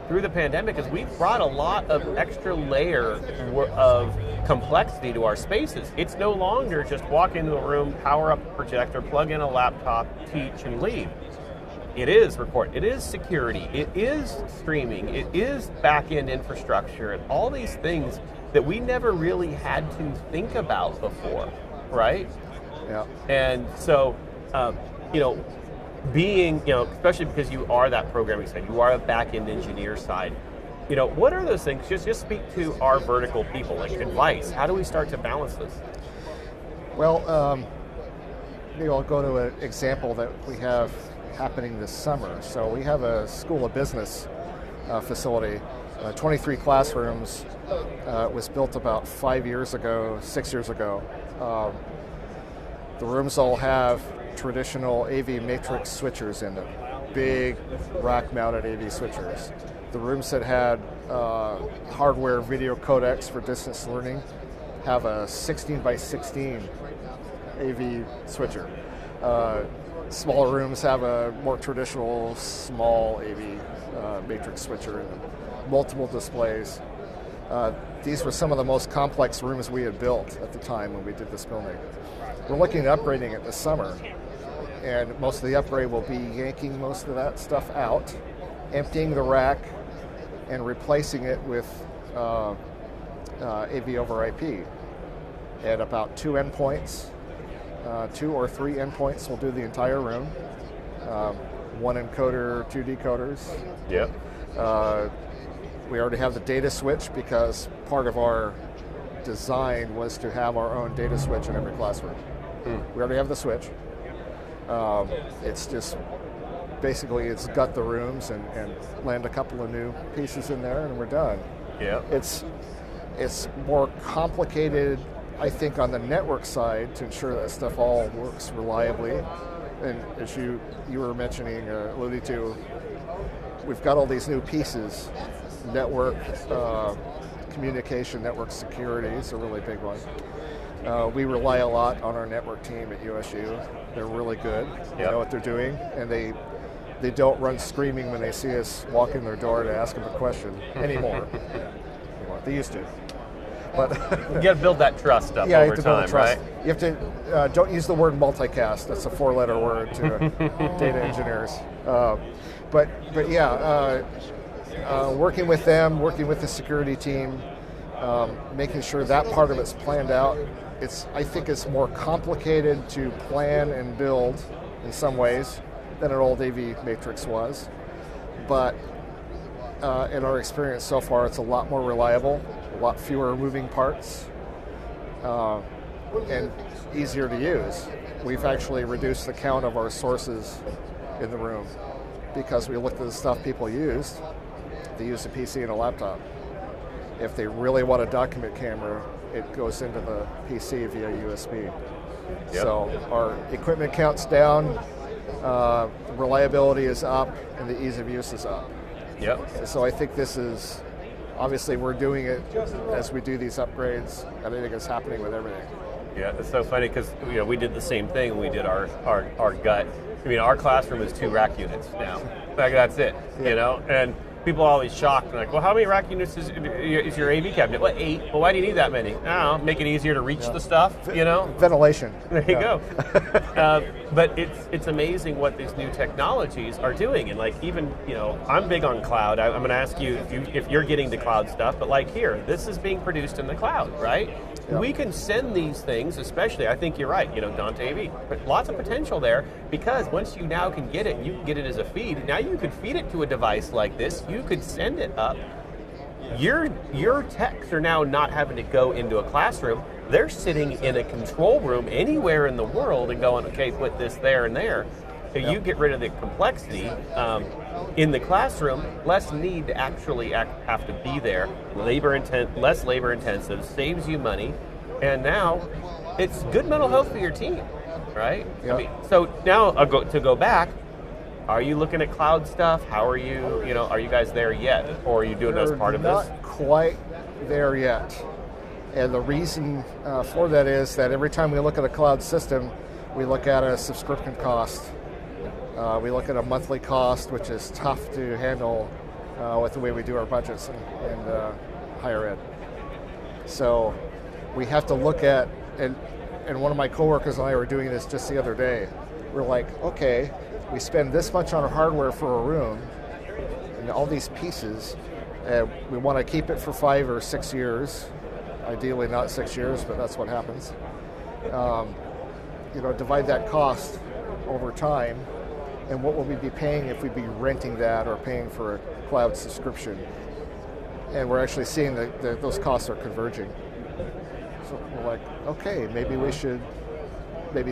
through the pandemic is we've brought a lot of extra layer of complexity to our spaces. It's no longer just walk into a room, power up a projector, plug in a laptop, teach, and leave. It is record. It is security. It is streaming. It is back-end infrastructure, and all these things that we never really had to think about before, right? Yeah. And so, being, especially because you are that programming side, you are a back-end engineer side, what are those things? Just speak to our vertical people, like advice. How do we start to balance this? Well, maybe I'll go to an example that we have happening this summer. So we have a School of Business facility, 23 classrooms. It was built about 6 years ago. The rooms all have traditional AV matrix switchers in them, big rack-mounted AV switchers. The rooms that had hardware video codecs for distance learning have a 16 by 16 AV switcher. Smaller rooms have a more traditional small AV matrix switcher in them. Multiple displays. These were some of the most complex rooms we had built at the time when we did this building. We're looking at upgrading it this summer, and most of the upgrade will be yanking most of that stuff out, emptying the rack, and replacing it with AV over IP. At about 2 endpoints, 2 or 3 endpoints will do the entire room. 1 encoder, 2 decoders. Yep. We already have the data switch because part of our design was to have our own data switch in every classroom. We already have the switch. It's just basically it's gut the rooms and land a couple of new pieces in there and we're done. Yeah. It's more complicated I think on the network side, to ensure that stuff all works reliably, and as you were mentioning, alluding to, we've got all these new pieces. Network communication, network security is a really big one. We rely a lot on our network team at USU. They're really good. They know what they're doing, and they don't run screaming when they see us walk in their door to ask them a question anymore. They used to. But you got to build that trust up over time, trust. Right? You have to, don't use the word multicast. That's a 4-letter word to data engineers. But yeah, working with them, working with the security team, making sure that part of it's planned out. I think it's more complicated to plan and build in some ways than an old AV matrix was. But in our experience so far, it's a lot more reliable, a lot fewer moving parts, and easier to use. We've actually reduced the count of our sources in the room because we looked at the stuff people used. They use a PC and a laptop. If they really want a document camera, it goes into the PC via USB. Yep. So our equipment count's down, reliability is up, and the ease of use is up. Yep. So I think this is, obviously we're doing it as we do these upgrades, and I think it's happening with everything. Yeah, it's so funny because we did the same thing when we did our gut. I mean, our classroom is 2 rack units now. Like, that's it, and people are always shocked, like, well, how many rack units is your AV cabinet? Well, 8. Well, why do you need that many? I don't know, make it easier to reach the stuff, Ventilation. There you go. But it's amazing what these new technologies are doing. And like, even, I'm big on cloud. I'm going to ask you if you're getting the cloud stuff, but like here, this is being produced in the cloud, right? Yep. We can send these things, especially, I think you're right, Dante AV, but lots of potential there, because once you now can get it, you can get it as a feed. Now you could feed it to a device like this. You could send it up. Your techs are now not having to go into a classroom. They're sitting in a control room anywhere in the world and going, okay, put this there and there. So you get rid of the complexity in the classroom, less need to actually have to be there, less labor intensive, saves you money, and now it's good mental health for your team, right? Yep. I mean, so now to go back, are you looking at cloud stuff? How are you, are you guys there yet? Or are you doing as part of this? Not quite there yet. And the reason for that is that every time we look at a cloud system, we look at a subscription cost. We look at a monthly cost, which is tough to handle with the way we do our budgets in higher ed. So we have to look at, and one of my coworkers and I were doing this just the other day. We're like, okay, we spend this much on hardware for a room and all these pieces. We want to keep it for 5 or 6 years. Ideally not 6 years, but that's what happens. Divide that cost over time, and what will we be paying if we'd be renting that or paying for a cloud subscription? And we're actually seeing that those costs are converging. So we're like, okay, maybe we should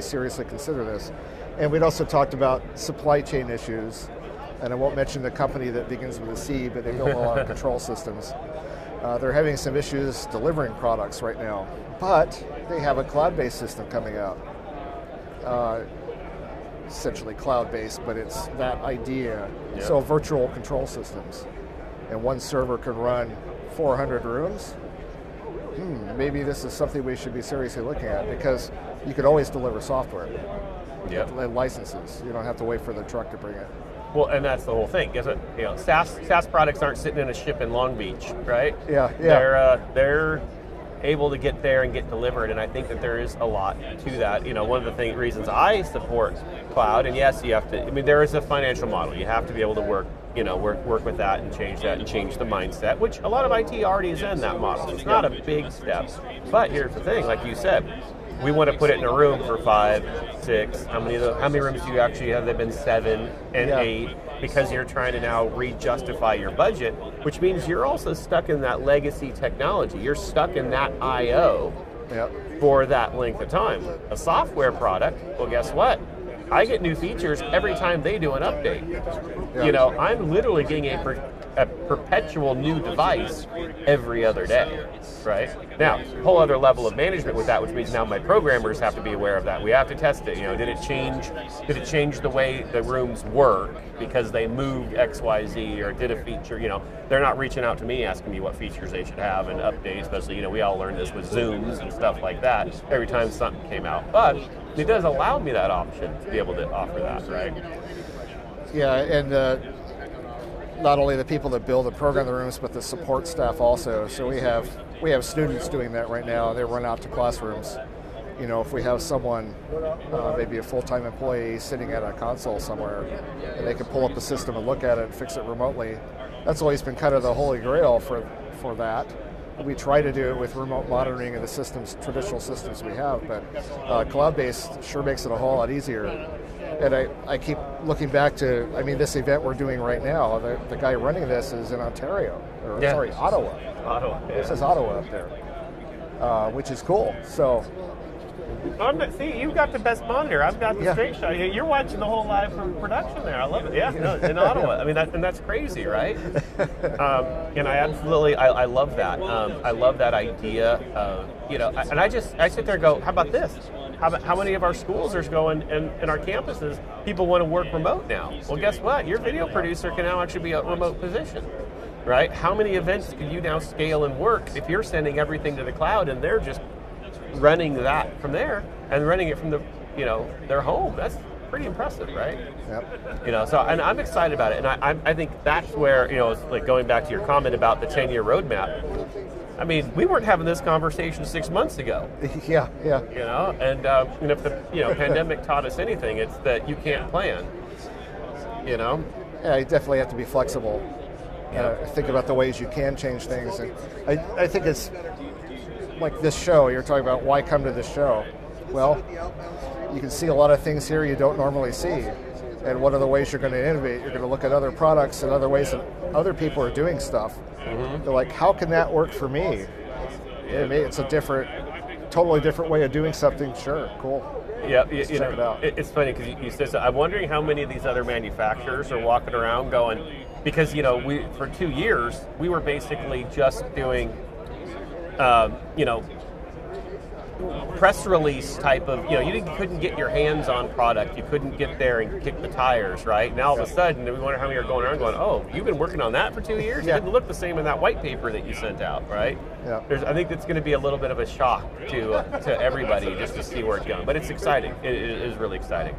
seriously consider this. And we'd also talked about supply chain issues, and I won't mention the company that begins with a C, but they build a lot of control systems. They're having some issues delivering products right now, but they have a cloud-based system coming out. Essentially cloud-based, but it's that idea. Yeah. So virtual control systems. And one server can run 400 rooms. Maybe this is something we should be seriously looking at, because you could always deliver software. And licenses. You don't have to wait for the truck to bring it. Well, and that's the whole thing, isn't it? SaaS products aren't sitting in a ship in Long Beach, right? Yeah. They're able to get there and get delivered, and I think that there is a lot to that. One of the reasons I support cloud, and yes, you have to. I mean, there is a financial model. You have to be able to work with that and change the mindset, which a lot of IT already is in that model. It's not a big step, but here's the thing, like you said. We want to put it in a room for 5, 6. How many rooms do you actually have? They've been 7 and 8, because you're trying to now re-justify your budget, which means you're also stuck in that legacy technology. You're stuck in that I/O for that length of time. A software product, well, guess what? I get new features every time they do an update. I'm literally getting a perpetual new device every other day, right? Now, whole other level of management with that, which means now my programmers have to be aware of that. We have to test it. You know, did it change the way the rooms work because they moved XYZ, or did a feature, you know, they're not reaching out to me asking me what features they should have and updates, especially, you know, we all learned this with Zooms and stuff like that every time something came out. But it does allow me that option to be able to offer that, right? Yeah, and not only the people that build and program the rooms, but the support staff also. So we have students doing that right now. They run out to classrooms. You know, if we have someone, maybe a full-time employee sitting at a console somewhere, and they can pull up the system and look at it and fix it remotely, that's always been kind of the holy grail for that. We try to do it with remote monitoring of the systems, traditional systems we have, but cloud-based sure makes it a whole lot easier. And I keep looking back to, I mean, this event we're doing right now, the guy running this is in Ontario, or Yeah. sorry, Ottawa. Ottawa. Yeah. It says Ottawa up there, which is cool. So, See, you've got the best monitor. I've got the Yeah. straight shot. You're watching the whole live production there. I love it. Yeah, no, in Ottawa. I mean, that's crazy, right? And I absolutely, I love that. I love that idea. You know, and I sit there and go, how about this? How many of our schools are going, and in our campuses, people want to work remote now? Well, guess what? Your video producer can now actually be a remote position, right? How many events can you now scale and work if you're sending everything to the cloud and they're just running that from there and running it from the, you know, their home? That's pretty impressive, right? yep. You know, so, and I'm excited about it, and I think that's where, you know, it's like going back to your comment about the 10-year roadmap. I mean, we weren't having this conversation 6 months ago. Yeah. You know, and if the pandemic taught us anything, it's that you can't plan. You know. Yeah, you definitely have to be flexible. Think about the ways you can change things, and I think it's like this show. You're talking about why come to this show. Well, you can see a lot of things here you don't normally see. And one of the ways you're going to innovate, you're going to look at other products and other ways that other people are doing stuff. Mm-hmm. They're like, how can that work for me? Yeah. It's a totally different way of doing something. Sure, cool. Yeah, check it out. It's funny because you said so. I'm wondering how many of these other manufacturers are walking around going, because, you know, for 2 years, we were basically just doing, you know, press release type of, you know, you couldn't get your hands on product. You couldn't get there and kick the tires, right? Now all of a sudden, we wonder how many are going around going, oh, you've been working on that for 2 years? Yeah. It didn't look the same in that white paper that you sent out, right? Yeah. I think it's going to be a little bit of a shock to everybody just to see where it's going. But it's exciting. It is really exciting.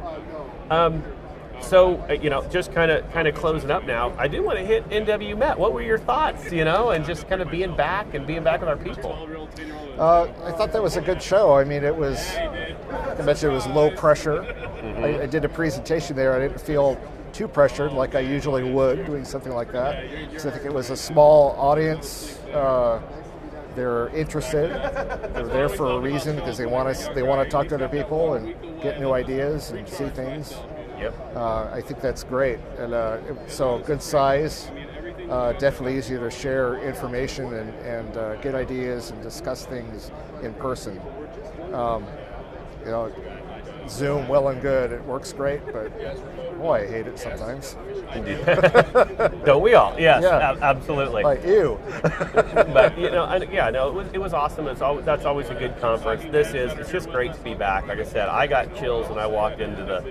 So, you know, just kind of closing up now, I do want to hit NW Met. What were your thoughts, you know, and just kind of being back with our people? I thought that was a good show. I mean, I mentioned it was low pressure. Mm-hmm. I did a presentation there. I didn't feel too pressured like I usually would doing something like that. So I think it was a small audience. They're interested. They're there for a reason because they want to talk to other people and get new ideas and see things. Yep. I think that's great. And so good size. Definitely easier to share information and get ideas and discuss things in person. You know, Zoom, well and good. It works great, but boy, I hate it sometimes. Don't we all? Yes, yeah. Absolutely. Like you. But you know, it was awesome. That's always a good conference. It's just great to be back. Like I said, I got chills when I walked into the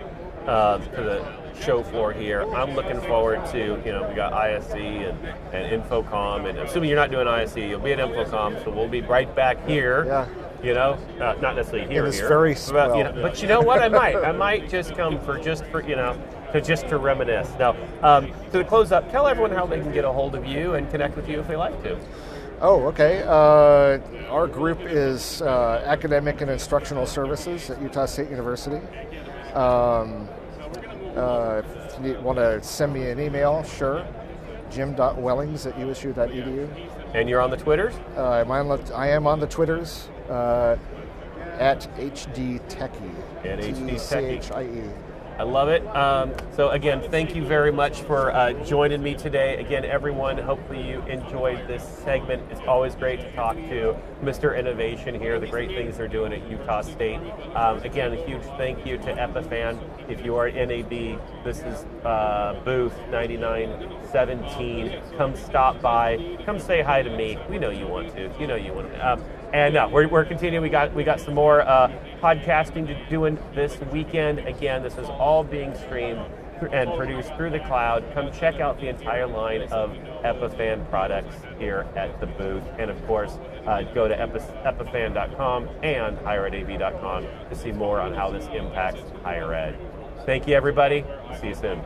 show floor here. I'm looking forward to, you know, we got ISE and Infocom, and assuming you're not doing ISE, you'll be at Infocom, so we'll be right back here. Yeah. You know, not necessarily here. It's very but, you know, but you know what? I might just come for you know, to reminisce. Now, to close up, tell everyone how they can get a hold of you and connect with you if they like to. Oh, okay. Our group is Academic and Instructional Services at Utah State University. If you want to send me an email, sure. jim.wellings@usu.edu. And you're on the Twitters? I am on the Twitters at HDTechie. And HDTechie. TCHIE. I love it. So again, thank you very much for joining me today. Again, everyone, hopefully you enjoyed this segment. It's always great to talk to Mr. Innovation here, the great things they're doing at Utah State. Again, a huge thank you to Epiphan. If you are at NAB, this is booth 9917. Come stop by. Come say hi to me. We know you want to. You know you want to. And we're continuing. We got some more podcasting to doing this weekend. Again, this is all being streamed and produced through the cloud. Come check out the entire line of Epiphan products here at the booth. And of course, go to epiphan.com and higheredav.com to see more on how this impacts higher ed. Thank you, everybody. See you soon.